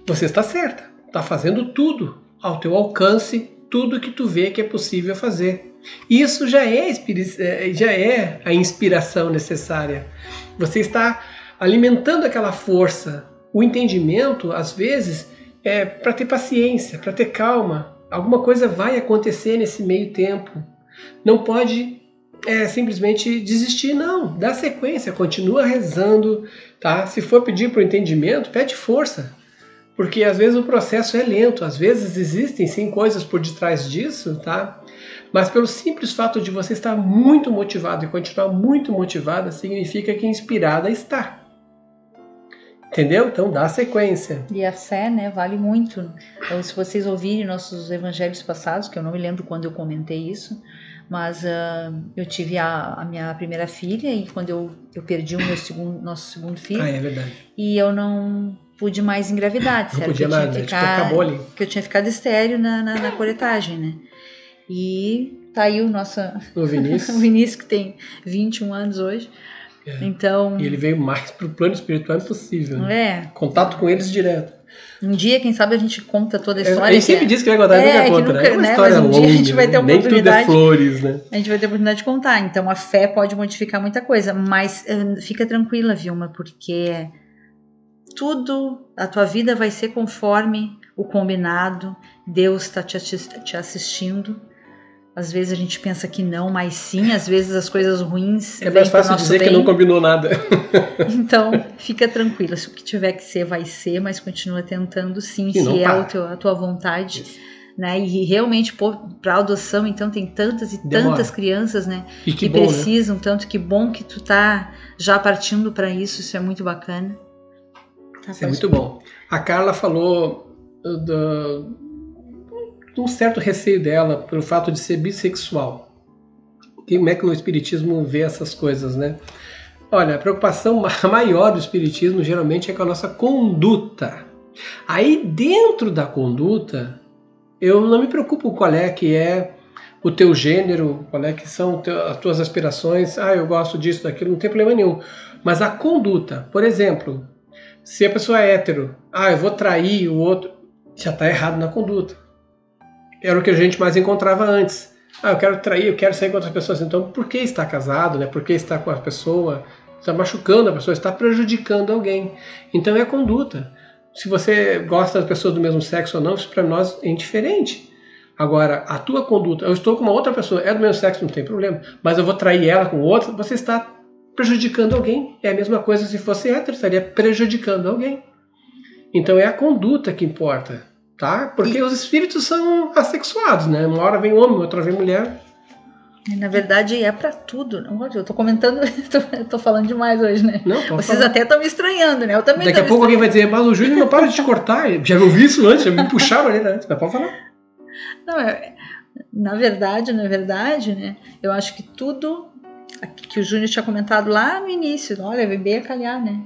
você está certa, tá fazendo tudo ao teu alcance, tudo que tu vê que é possível fazer. Isso já é a inspiração necessária. Você está alimentando aquela força. O entendimento, às vezes, é para ter paciência, para ter calma. Alguma coisa vai acontecer nesse meio tempo. Não pode simplesmente desistir, não. Dá sequência, continua rezando. Se for pedir para o entendimento, pede força. Porque às vezes o processo é lento, às vezes existem sim coisas por detrás disso, Mas pelo simples fato de você estar muito motivado e continuar muito motivada, significa que inspirada está. Entendeu? Então dá sequência. E a fé, vale muito. Então, se vocês ouvirem nossos evangelhos passados, que eu não me lembro quando eu comentei isso, mas eu tive a minha primeira filha e quando eu perdi nosso segundo filho. É verdade. E eu não pude mais engravidar, não podia mais, acabou ali. Que eu tinha ficado estéril na coletagem, E tá aí o Vinícius. O Vinícius, que tem 21 anos hoje. Então, e ele veio mais pro plano espiritual impossível. Contato com eles direto. Um dia, quem sabe, a gente conta toda a história. A gente sempre diz que vai contar, nunca conta, É uma história longa, a gente vai ter nem tudo é flores, A gente vai ter a oportunidade de contar. Então, a fé pode modificar muita coisa. Mas fica tranquila, Vilma, porque tudo, a tua vida vai ser conforme o combinado. Deus está te assistindo. Às vezes a gente pensa que não, mas sim, às vezes as coisas ruins... É mais fácil dizer que não combinou nada. Então, fica tranquila, se o que tiver que ser, vai ser, mas continua tentando sim, se é a tua vontade. E realmente, para adoção, então, tem tantas e tantas crianças, que bom, precisam, tanto que bom que tu tá já partindo para isso é muito bacana. Isso é muito bom. A Carla falou de um certo receio dela pelo fato de ser bissexual. Como é que o Espiritismo vê essas coisas, né? Olha, a preocupação maior do Espiritismo geralmente é com a nossa conduta. Aí dentro da conduta, eu não me preocupo qual é que é o teu gênero, qual é que são as tuas aspirações. Eu gosto disso, daquilo, não tem problema nenhum. Mas a conduta, por exemplo, se a pessoa é hétero, eu vou trair o outro, já está errado na conduta. Era o que a gente mais encontrava antes. Eu quero trair, eu quero sair com outras pessoas. Então, por que está casado, né? Por que está com a pessoa? Está machucando a pessoa, está prejudicando alguém. Então é a conduta. Se você gosta das pessoas do mesmo sexo ou não, isso para nós é indiferente. Agora, a tua conduta, eu estou com uma outra pessoa, é do mesmo sexo, não tem problema, mas eu vou trair ela com outra, você está prejudicando alguém. É a mesma coisa se fosse hétero, estaria prejudicando alguém. Então é a conduta que importa, tá? Porque os espíritos são assexuados, né? Uma hora vem homem, outra vem mulher. Na verdade é pra tudo. Eu tô comentando, tô falando demais hoje, né? Não, vocês até estão me estranhando, né? Eu também. Daqui a pouco alguém vai dizer, mas o Júnior não para de te cortar. Já ouvi isso antes, já me puxaram ali antes. Mas pode falar. Não, na verdade, né? Eu acho que tudo que o Júnior tinha comentado lá no início, olha, veio bem a calhar, né?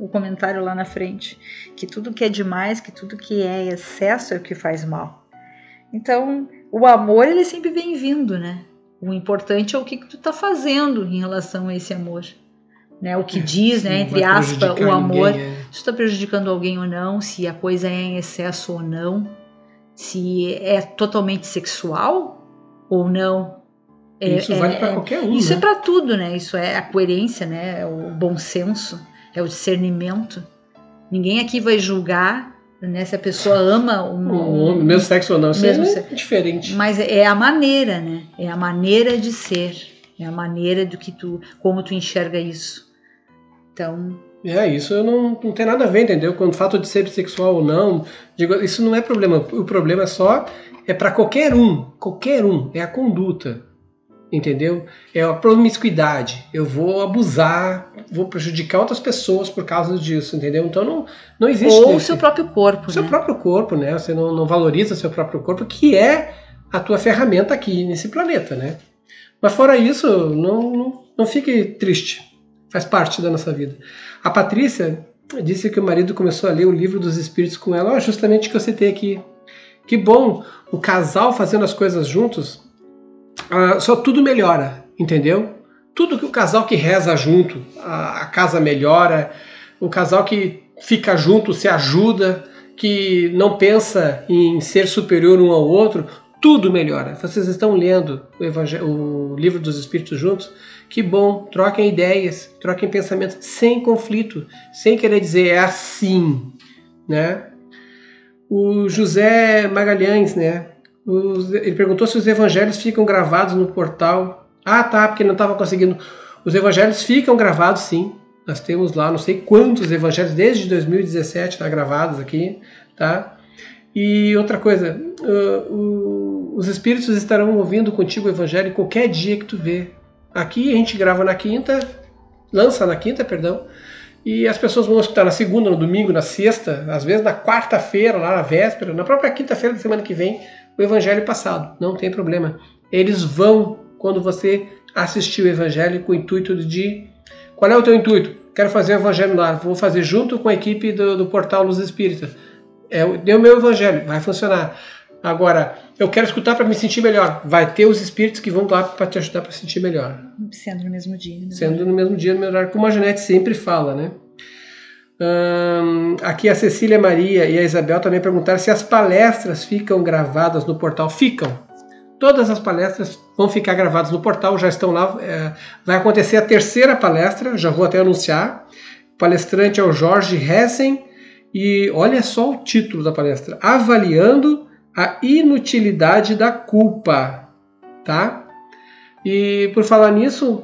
O comentário lá na frente, que tudo que é demais, que tudo que é excesso é o que faz mal. Então, o amor, ele é sempre bem-vindo, né? O importante é o que tu tá fazendo em relação a esse amor, né? O que diz, né? Entre aspas, o amor, se tu tá prejudicando alguém ou não, se a coisa é em excesso ou não, se é totalmente sexual ou não. Isso vale para qualquer um. Isso, né? É para tudo, né? Isso é a coerência, né? É o bom senso, é o discernimento. Ninguém aqui vai julgar, né, se a pessoa ama o mesmo sexo ou não. Isso é diferente. Mas é a maneira, né? É a maneira de ser. É a maneira do que como tu enxerga isso. Então... isso não tem nada a ver, entendeu? Com o fato de ser bissexual ou não, isso não é problema. O problema é para qualquer um, é a conduta, entendeu? É a promiscuidade. Eu vou abusar, vou prejudicar outras pessoas por causa disso, entendeu? Então não existe... Ou o seu próprio corpo, seu próprio corpo, né? Você não valoriza o seu próprio corpo, que é a tua ferramenta aqui nesse planeta, né? Mas fora isso, não fique triste. Faz parte da nossa vida. A Patrícia disse que o marido começou a ler o Livro dos Espíritos com ela, justamente o que eu citei aqui. Que bom, o casal fazendo as coisas juntos, só tudo melhora, entendeu? Tudo que o casal que reza junto, a casa melhora, o casal que fica junto se ajuda, que não pensa em ser superior um ao outro, tudo melhora. Vocês estão lendo o Livro dos Espíritos juntos? Que bom, troquem ideias, troquem pensamentos sem conflito, sem querer dizer é assim, né? O José Magalhães, né? Ele perguntou se os evangelhos ficam gravados no portal. Porque não estava conseguindo. Os evangelhos ficam gravados, sim. Nós temos lá não sei quantos evangelhos, desde 2017 tá gravados aqui, tá? E outra coisa, os espíritos estarão ouvindo contigo o evangelho qualquer dia que tu vê. Aqui a gente grava na quinta, lança na quinta, perdão, e as pessoas vão escutar na segunda, no domingo, na sexta, às vezes na quarta-feira, lá na véspera, na própria quinta-feira da semana que vem, o evangelho passado. Não tem problema. Eles vão, quando você assistir o evangelho, com o intuito de... Qual é o teu intuito? Quero fazer o evangelho lá. Vou fazer junto com a equipe do portal Luz Espírita. Deu o meu evangelho, vai funcionar. Agora, eu quero escutar para me sentir melhor. Vai ter os espíritos que vão lá para te ajudar para se sentir melhor. Sendo no mesmo dia. Né? Sendo no mesmo dia, no mesmo horário, como a Janete sempre fala, né? Aqui a Cecília Maria e a Isabel também perguntaram se as palestras ficam gravadas no portal. Ficam. Todas as palestras vão ficar gravadas no portal, já estão lá. Vai acontecer a terceira palestra, já vou até anunciar. O palestrante é o Jorge Hessen e olha só o título da palestra. Avaliando a inutilidade da culpa, tá? E por falar nisso,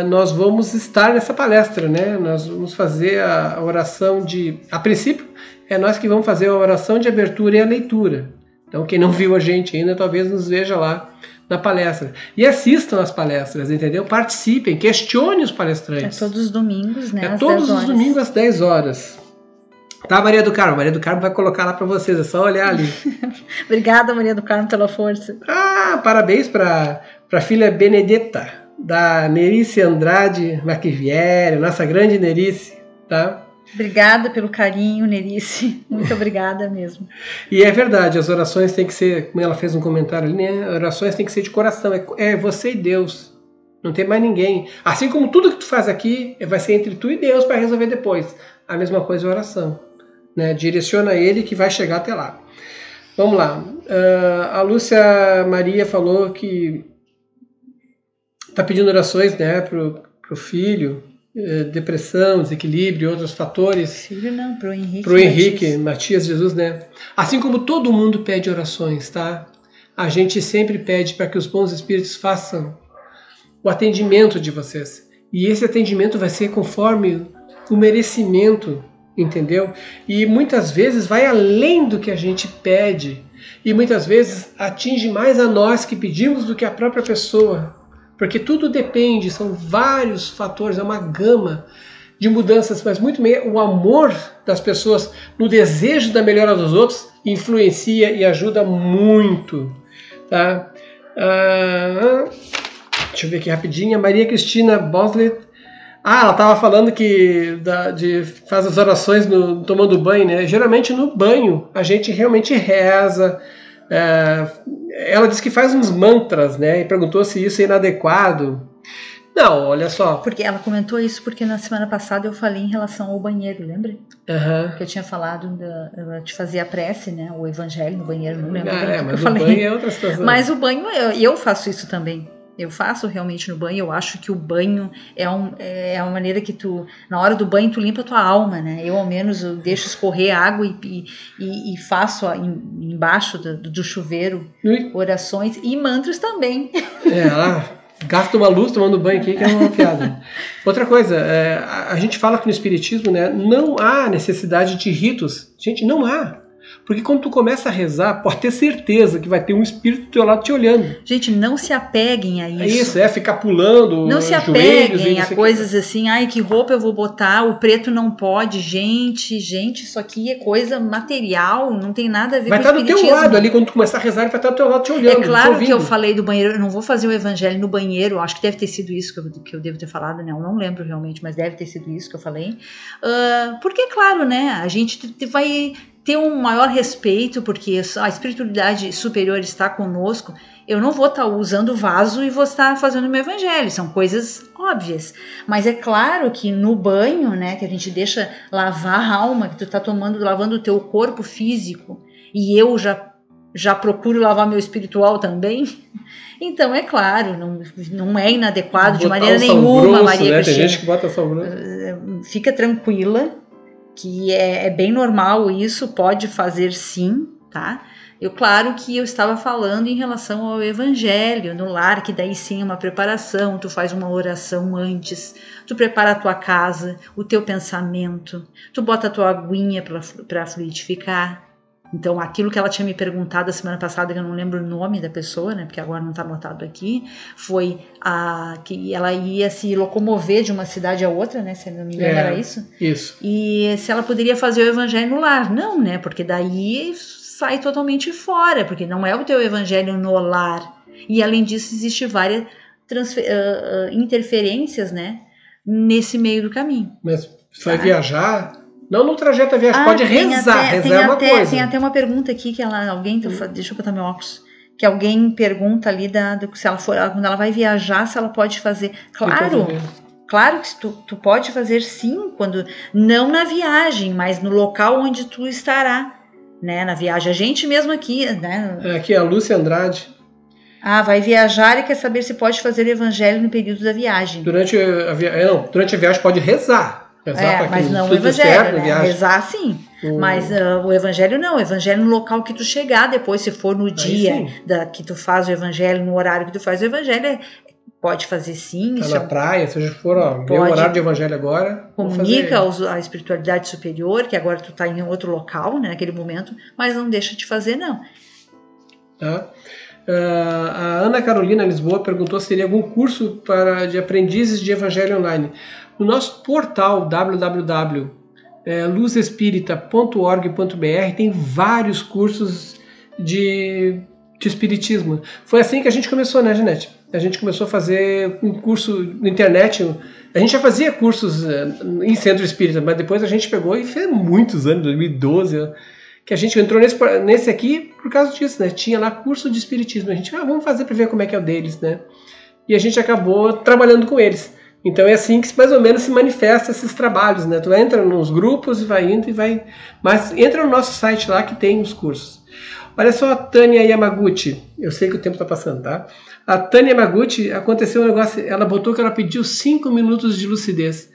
nós vamos estar nessa palestra, né? Nós vamos fazer a oração de... A princípio, é nós que vamos fazer a oração de abertura e a leitura. Então, quem não viu a gente ainda, talvez nos veja lá na palestra. E assistam as palestras, entendeu? Participem, questione os palestrantes. É todos os domingos, né? É todos os domingos às 10 horas. Tá, Maria do Carmo? Maria do Carmo vai colocar lá para vocês, é só olhar ali. Obrigada, Maria do Carmo, pela força. Parabéns para a filha Benedetta, da Nerice Andrade Macchivieri, nossa grande Nerice, tá? Obrigada pelo carinho, Nerice. Muito obrigada mesmo. E é verdade, as orações têm que ser, como ela fez um comentário ali, né? Orações têm que ser de coração, é você e Deus. Não tem mais ninguém. Assim como tudo que tu faz aqui vai ser entre tu e Deus para resolver depois. A mesma coisa é a oração. Né? Direciona ele que vai chegar até lá. Vamos lá. A Lúcia Maria falou que está pedindo orações, né, pro filho, depressão, desequilíbrio, outros fatores. Filho não, pro Henrique. Pro Henrique, Matias Jesus, né? Assim como todo mundo pede orações, tá? A gente sempre pede para que os bons espíritos façam o atendimento de vocês. E esse atendimento vai ser conforme o merecimento, entendeu? E muitas vezes vai além do que a gente pede. E muitas vezes atinge mais a nós que pedimos do que a própria pessoa. Porque tudo depende, são vários fatores, é uma gama de mudanças, mas muito meio o amor das pessoas no desejo da melhora dos outros influencia e ajuda muito, tá? Deixa eu ver aqui rapidinho. A Maria Cristina Bosley. Ela estava falando que faz as orações tomando banho, né? Geralmente no banho a gente realmente reza. Ela disse que faz uns mantras, né? E perguntou se isso é inadequado. Não, olha só. Porque ela comentou isso porque na semana passada eu falei em relação ao banheiro, lembra? Uhum. Que eu tinha falado de fazer a prece, né? O evangelho no banheiro, não lembro. Mas o banho é outra situação. Mas o banho, eu faço isso também. Eu faço realmente no banho. Eu acho que o banho é uma maneira que tu, na hora do banho, tu limpa a tua alma, né? Eu, ao menos, eu deixo escorrer água e faço embaixo do chuveiro orações e mantras também. Gasta uma luz tomando banho aqui, que é uma piada. Outra coisa, a gente fala que no Espiritismo, né, não há necessidade de ritos. Gente, não há. Porque quando tu começa a rezar, pode ter certeza que vai ter um espírito do teu lado te olhando. Gente, não se apeguem a isso. É isso, ficar pulando. Não se apeguem a coisas assim, ai, que roupa eu vou botar, o preto não pode. Gente, isso aqui é coisa material, não tem nada a ver com o espiritismo. Vai estar do teu lado ali, quando tu começar a rezar, ele vai estar do teu lado te olhando. É claro que eu falei do banheiro, eu não vou fazer o evangelho no banheiro, acho que deve ter sido isso que eu devo ter falado, né? Eu não lembro realmente, mas deve ter sido isso que eu falei. Porque, claro, né, a gente vai ter um maior respeito, porque a espiritualidade superior está conosco. Eu não vou estar usando o vaso e vou estar fazendo o meu evangelho, são coisas óbvias. Mas é claro que no banho, né, que a gente deixa lavar a alma, que tu está lavando o teu corpo físico, e eu já procuro lavar meu espiritual também. Então, é claro, não é inadequado de maneira nenhuma, Maria Cristina. Tem gente que bota sal grosso. Fica tranquila, que é bem normal isso, pode fazer sim, tá? Claro que eu estava falando em relação ao evangelho no lar, que daí sim é uma preparação, tu faz uma oração antes, tu prepara a tua casa, o teu pensamento, tu bota a tua aguinha para fluidificar. Então, aquilo que ela tinha me perguntado a semana passada, que eu não lembro o nome da pessoa, né, porque agora não está anotado aqui, foi que ela ia se locomover de uma cidade a outra, né, se não me engano era isso? Isso. E se ela poderia fazer o evangelho no lar. Não, né, porque daí sai totalmente fora, porque não é o teu evangelho no lar. E, além disso, existe várias interferências, né, nesse meio do caminho. Mas você vai viajar... Não no trajeto da viagem, pode rezar, rezar é uma coisa. Tem até uma pergunta aqui que deixa eu botar meu óculos, que alguém pergunta ali se ela for, quando ela vai viajar, se ela pode fazer. Claro que tu pode fazer sim, não na viagem, mas no local onde tu estará, né, na viagem. A gente mesmo aqui, né? Aqui é a Lúcia Andrade. Vai viajar e quer saber se pode fazer o evangelho no período da viagem. Durante a viagem pode rezar. Mas não o evangelho, né? Rezar sim, mas o evangelho não, o evangelho no local que tu chegar depois, se for no dia que tu faz o evangelho, no horário que tu faz o evangelho, pode fazer sim. Tá na praia, se já for, vê o horário de evangelho agora. Comunica a espiritualidade superior, que agora tu tá em outro local, né, naquele momento, mas não deixa de fazer não. Tá. A Ana Carolina Lisboa perguntou se teria algum curso de aprendizes de evangelho online. No nosso portal www.evangelho luzespírita.org.br, tem vários cursos de espiritismo. Foi assim que a gente começou, né, Janete? A gente começou a fazer um curso na internet. A gente já fazia cursos em centro espírita, mas depois a gente pegou e fez muitos anos, 2012, que a gente entrou nesse aqui por causa disso, né? Tinha lá curso de espiritismo. A gente, vamos fazer para ver como é que é o deles, né? E a gente acabou trabalhando com eles. Então é assim que mais ou menos se manifesta esses trabalhos, né? Tu entra nos grupos e vai indo e vai... Mas entra no nosso site lá que tem os cursos. Olha só a Tânia Yamaguchi. Eu sei que o tempo está passando, tá? A Tânia Yamaguchi, aconteceu um negócio, ela botou que ela pediu 5 minutos de lucidez.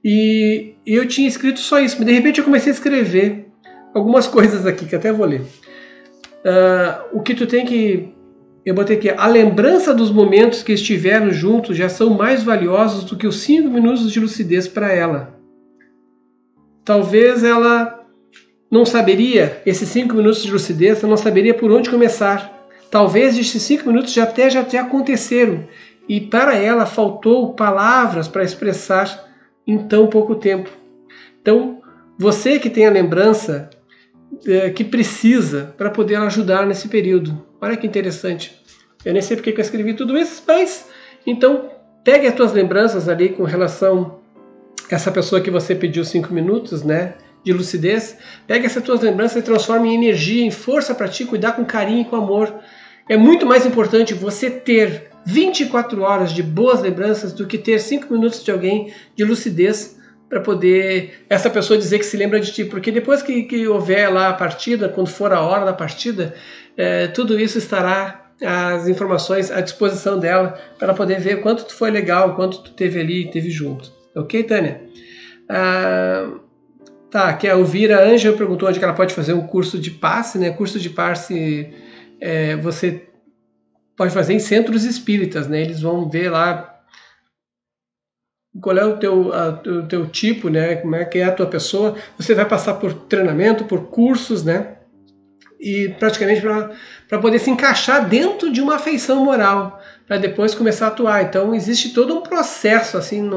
E eu tinha escrito só isso, mas de repente eu comecei a escrever algumas coisas aqui, que até vou ler. O que tu tem que... Eu botei aqui, a lembrança dos momentos que estiveram juntos já são mais valiosos do que os 5 minutos de lucidez para ela. Talvez ela não saberia, esses 5 minutos de lucidez, ela não saberia por onde começar. Talvez esses 5 minutos já até aconteceram e para ela faltou palavras para expressar em tão pouco tempo. Então, você que tem a lembrança que precisa para poder ajudar nesse período. Olha que interessante. Eu nem sei porque eu escrevi tudo isso, mas então pegue as tuas lembranças ali com relação a essa pessoa que você pediu 5 minutos, né, de lucidez. Pegue essas tuas lembranças e transforme em energia, em força para ti, cuidar com carinho e com amor. É muito mais importante você ter 24 horas de boas lembranças do que ter 5 minutos de alguém de lucidez para poder essa pessoa dizer que se lembra de ti. Porque depois que houver lá a partida, quando for a hora da partida, tudo isso estará, as informações à disposição dela, para ela poder ver quanto tu foi legal, quanto tu teve ali, teve junto. Ok, Tânia? Tá, aqui a Elvira Ângela perguntou onde que ela pode fazer um curso de passe, né? Curso de passe você pode fazer em centros espíritas, né? Eles vão ver lá qual é o teu tipo, né? Como é que é a tua pessoa. Você vai passar por treinamento, por cursos, né? E praticamente para poder se encaixar dentro de uma afeição moral, para depois começar a atuar. Então existe todo um processo assim.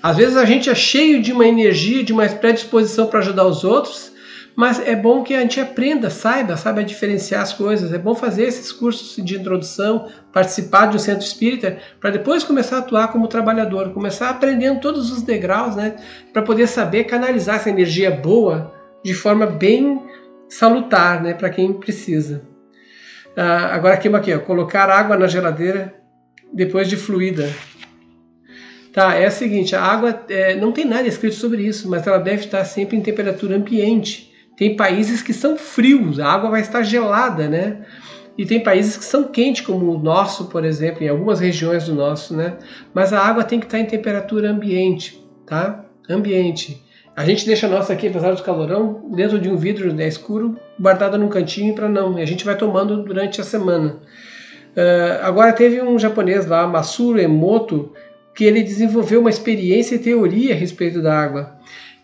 Às vezes a gente é cheio de uma energia, de uma predisposição para ajudar os outros, mas é bom que a gente aprenda, saiba diferenciar as coisas. É bom fazer esses cursos de introdução, participar de um centro espírita, para depois começar a atuar como trabalhador, começar aprendendo todos os degraus, né, para poder saber canalizar essa energia boa de forma bem salutar, né, para quem precisa. Agora aqui, ó, colocar água na geladeira depois de fluida. Tá, é o seguinte, a água não tem nada escrito sobre isso, mas ela deve estar sempre em temperatura ambiente. Tem países que são frios, a água vai estar gelada, né? E tem países que são quentes, como o nosso, por exemplo, em algumas regiões do nosso, né? Mas a água tem que estar em temperatura ambiente, tá? Ambiente. A gente deixa a nossa aqui, apesar do calorão, dentro de um vidro escuro, guardada num cantinho para não. E a gente vai tomando durante a semana. Agora teve um japonês lá, Masaru Emoto, que ele desenvolveu uma experiência e teoria a respeito da água.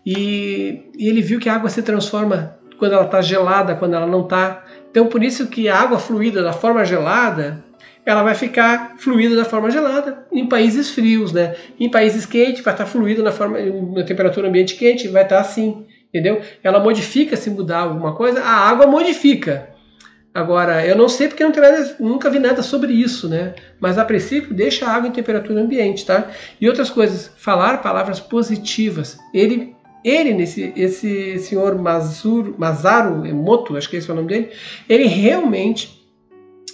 E ele viu que a água se transforma quando ela está gelada, quando ela não está. Então por isso que a água fluida da forma gelada, ela vai ficar fluida da forma gelada em países frios, né? Em países quentes vai estar fluida na temperatura ambiente quente, vai estar assim, entendeu? Ela modifica se mudar alguma coisa, a água modifica. Agora, eu não sei porque não tem nada, nunca vi nada sobre isso, né? Mas a princípio deixa a água em temperatura ambiente, tá? E outras coisas, falar palavras positivas. Esse senhor Masaru Emoto, acho que esse é o nome dele, ele realmente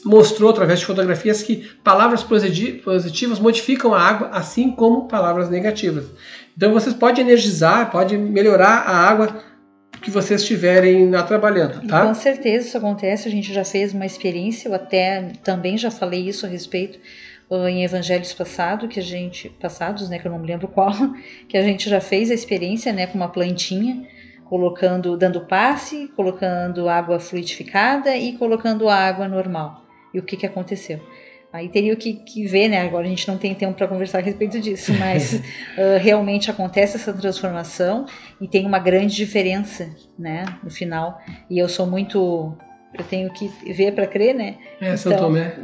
mostrou através de fotografias que palavras positivas modificam a água, assim como palavras negativas. Então vocês podem energizar, podem melhorar a água que vocês estiverem lá trabalhando, tá? E com certeza isso acontece, a gente já fez uma experiência, eu até também já falei isso a respeito em evangelhos passados, né, que eu não me lembro qual, que a gente já fez a experiência, né, com uma plantinha, dando passe, colocando água fluidificada e colocando água normal. E o que aconteceu? Aí teria que ver, né? Agora a gente não tem tempo para conversar a respeito disso, mas realmente acontece essa transformação e tem uma grande diferença, né, no final. E eu sou muito eu tenho que ver para crer, né? São Tomé.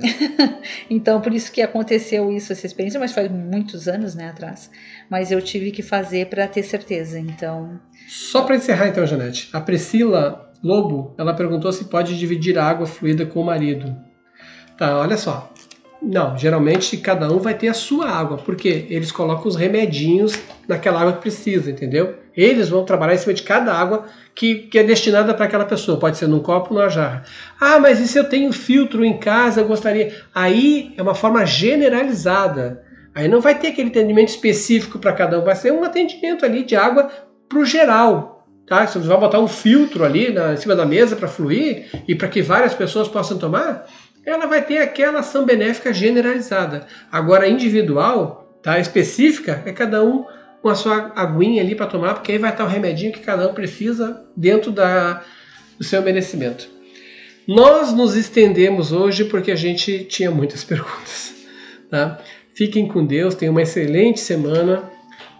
Então, por isso que aconteceu essa experiência, mas faz muitos anos, né, atrás. Mas eu tive que fazer para ter certeza, então... Só para encerrar, então, Janete, a Priscila Lobo, ela perguntou se pode dividir a água fluida com o marido. Tá, olha só. Não, geralmente cada um vai ter a sua água, porque eles colocam os remedinhos naquela água que precisa, entendeu? Eles vão trabalhar em cima de cada água que é destinada para aquela pessoa, pode ser num copo ou numa jarra. Ah, mas e se eu tenho filtro em casa, eu gostaria... Aí é uma forma generalizada. Aí não vai ter aquele atendimento específico para cada um, vai ser um atendimento ali de água para o geral. Tá? Se você vai botar um filtro ali em cima da mesa para fluir e para que várias pessoas possam tomar... ela vai ter aquela ação benéfica generalizada. Agora, individual, tá, específica, é cada um com a sua aguinha ali para tomar, porque aí vai estar o remedinho que cada um precisa dentro do seu merecimento. Nós nos estendemos hoje porque a gente tinha muitas perguntas. Tá? Fiquem com Deus, tenham uma excelente semana.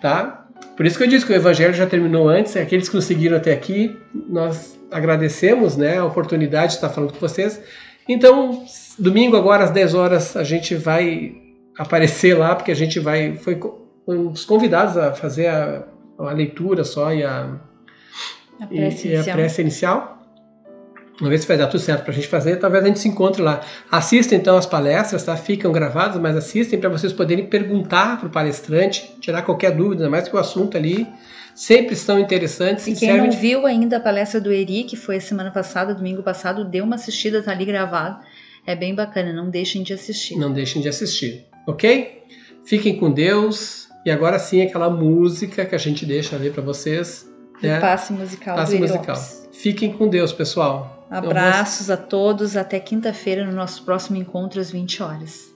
Tá? Por isso que eu disse que o Evangelho já terminou antes, aqueles que nos seguiram até aqui, nós agradecemos, né, a oportunidade de estar falando com vocês. Então, domingo agora às 10 horas a gente vai aparecer lá, porque a gente foi os convidados a fazer a leitura só e a prece inicial. Vamos ver se vai dar tudo certo para a gente fazer, talvez a gente se encontre lá. Assistam então as palestras, tá? Ficam gravadas, mas assistem para vocês poderem perguntar para o palestrante, tirar qualquer dúvida, mais que o assunto ali sempre estão interessantes. E quem não viu ainda a palestra do Eri, que foi semana passada, domingo passado, dê uma assistida, tá ali gravado. É bem bacana, não deixem de assistir. Não deixem de assistir, ok? Fiquem com Deus. E agora sim, aquela música que a gente deixa ali para vocês. Né? O passe musical do Eri Lopes. Fiquem com Deus, pessoal. Abraços a todos. Até quinta-feira no nosso próximo encontro às 20 horas.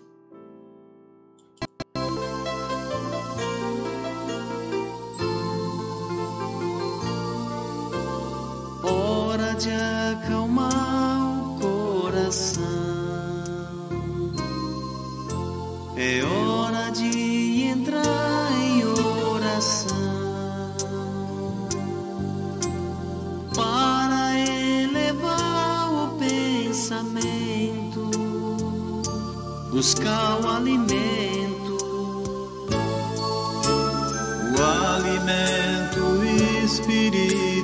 De acalmar o coração, é hora de entrar em oração para elevar o pensamento, buscar o alimento espiritual.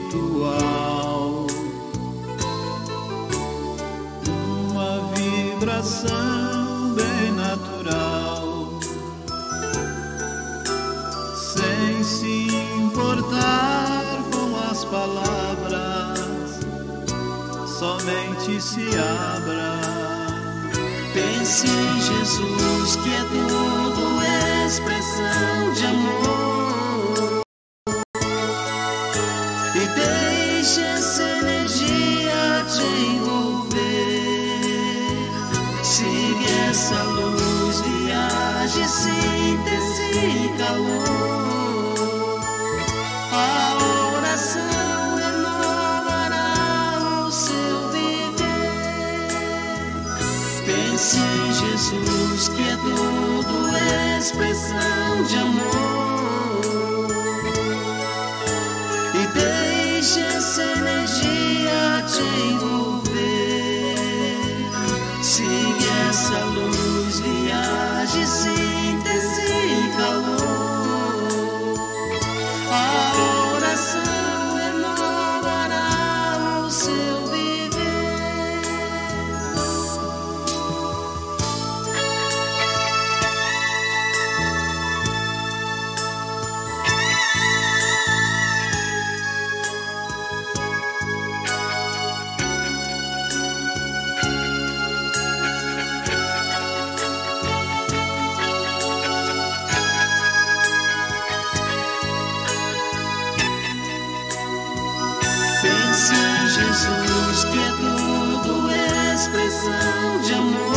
Vibração bem natural, sem se importar com as palavras, somente se abra. Pense em Jesus, que é tudo expressão de amor, e deixe essa energia te envolver. Siga essa luz, viaje, síntese e calor. A oração renovará o seu viver. Pense em Jesus, que é tudo expressão de amor, e deixe essa energia te envolver. Siga essa luz, viaje, síntese e calor. A oração renovará o seu viver. Pense em Jesus, que é tudo expressão de amor,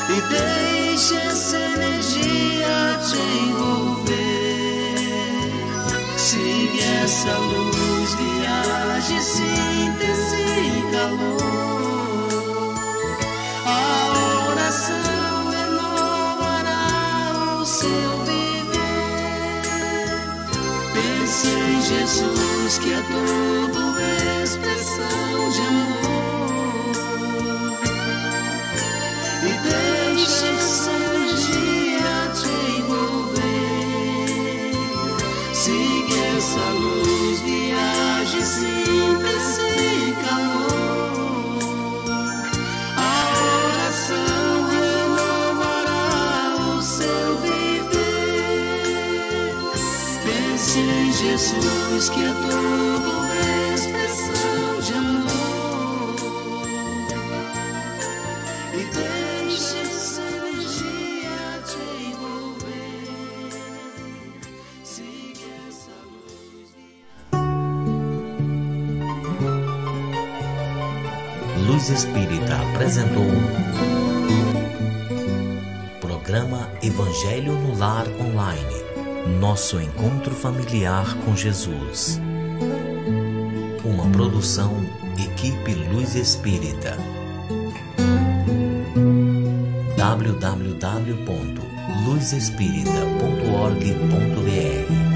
e deixe essa energia te envolver. Siga essa luz, viaje, síntese e calor. A oração renovará o seu viver. Pense em Jesus, que é tudo expressão Jesus, que é tudo expressão de amor. E deixe essa energia te envolver. Siga essa luz. Luz Espírita apresentou Programa Evangelho no Lar Online. Nosso encontro familiar com Jesus. Uma produção Equipe Luz Espírita. www.luzespírita.org.br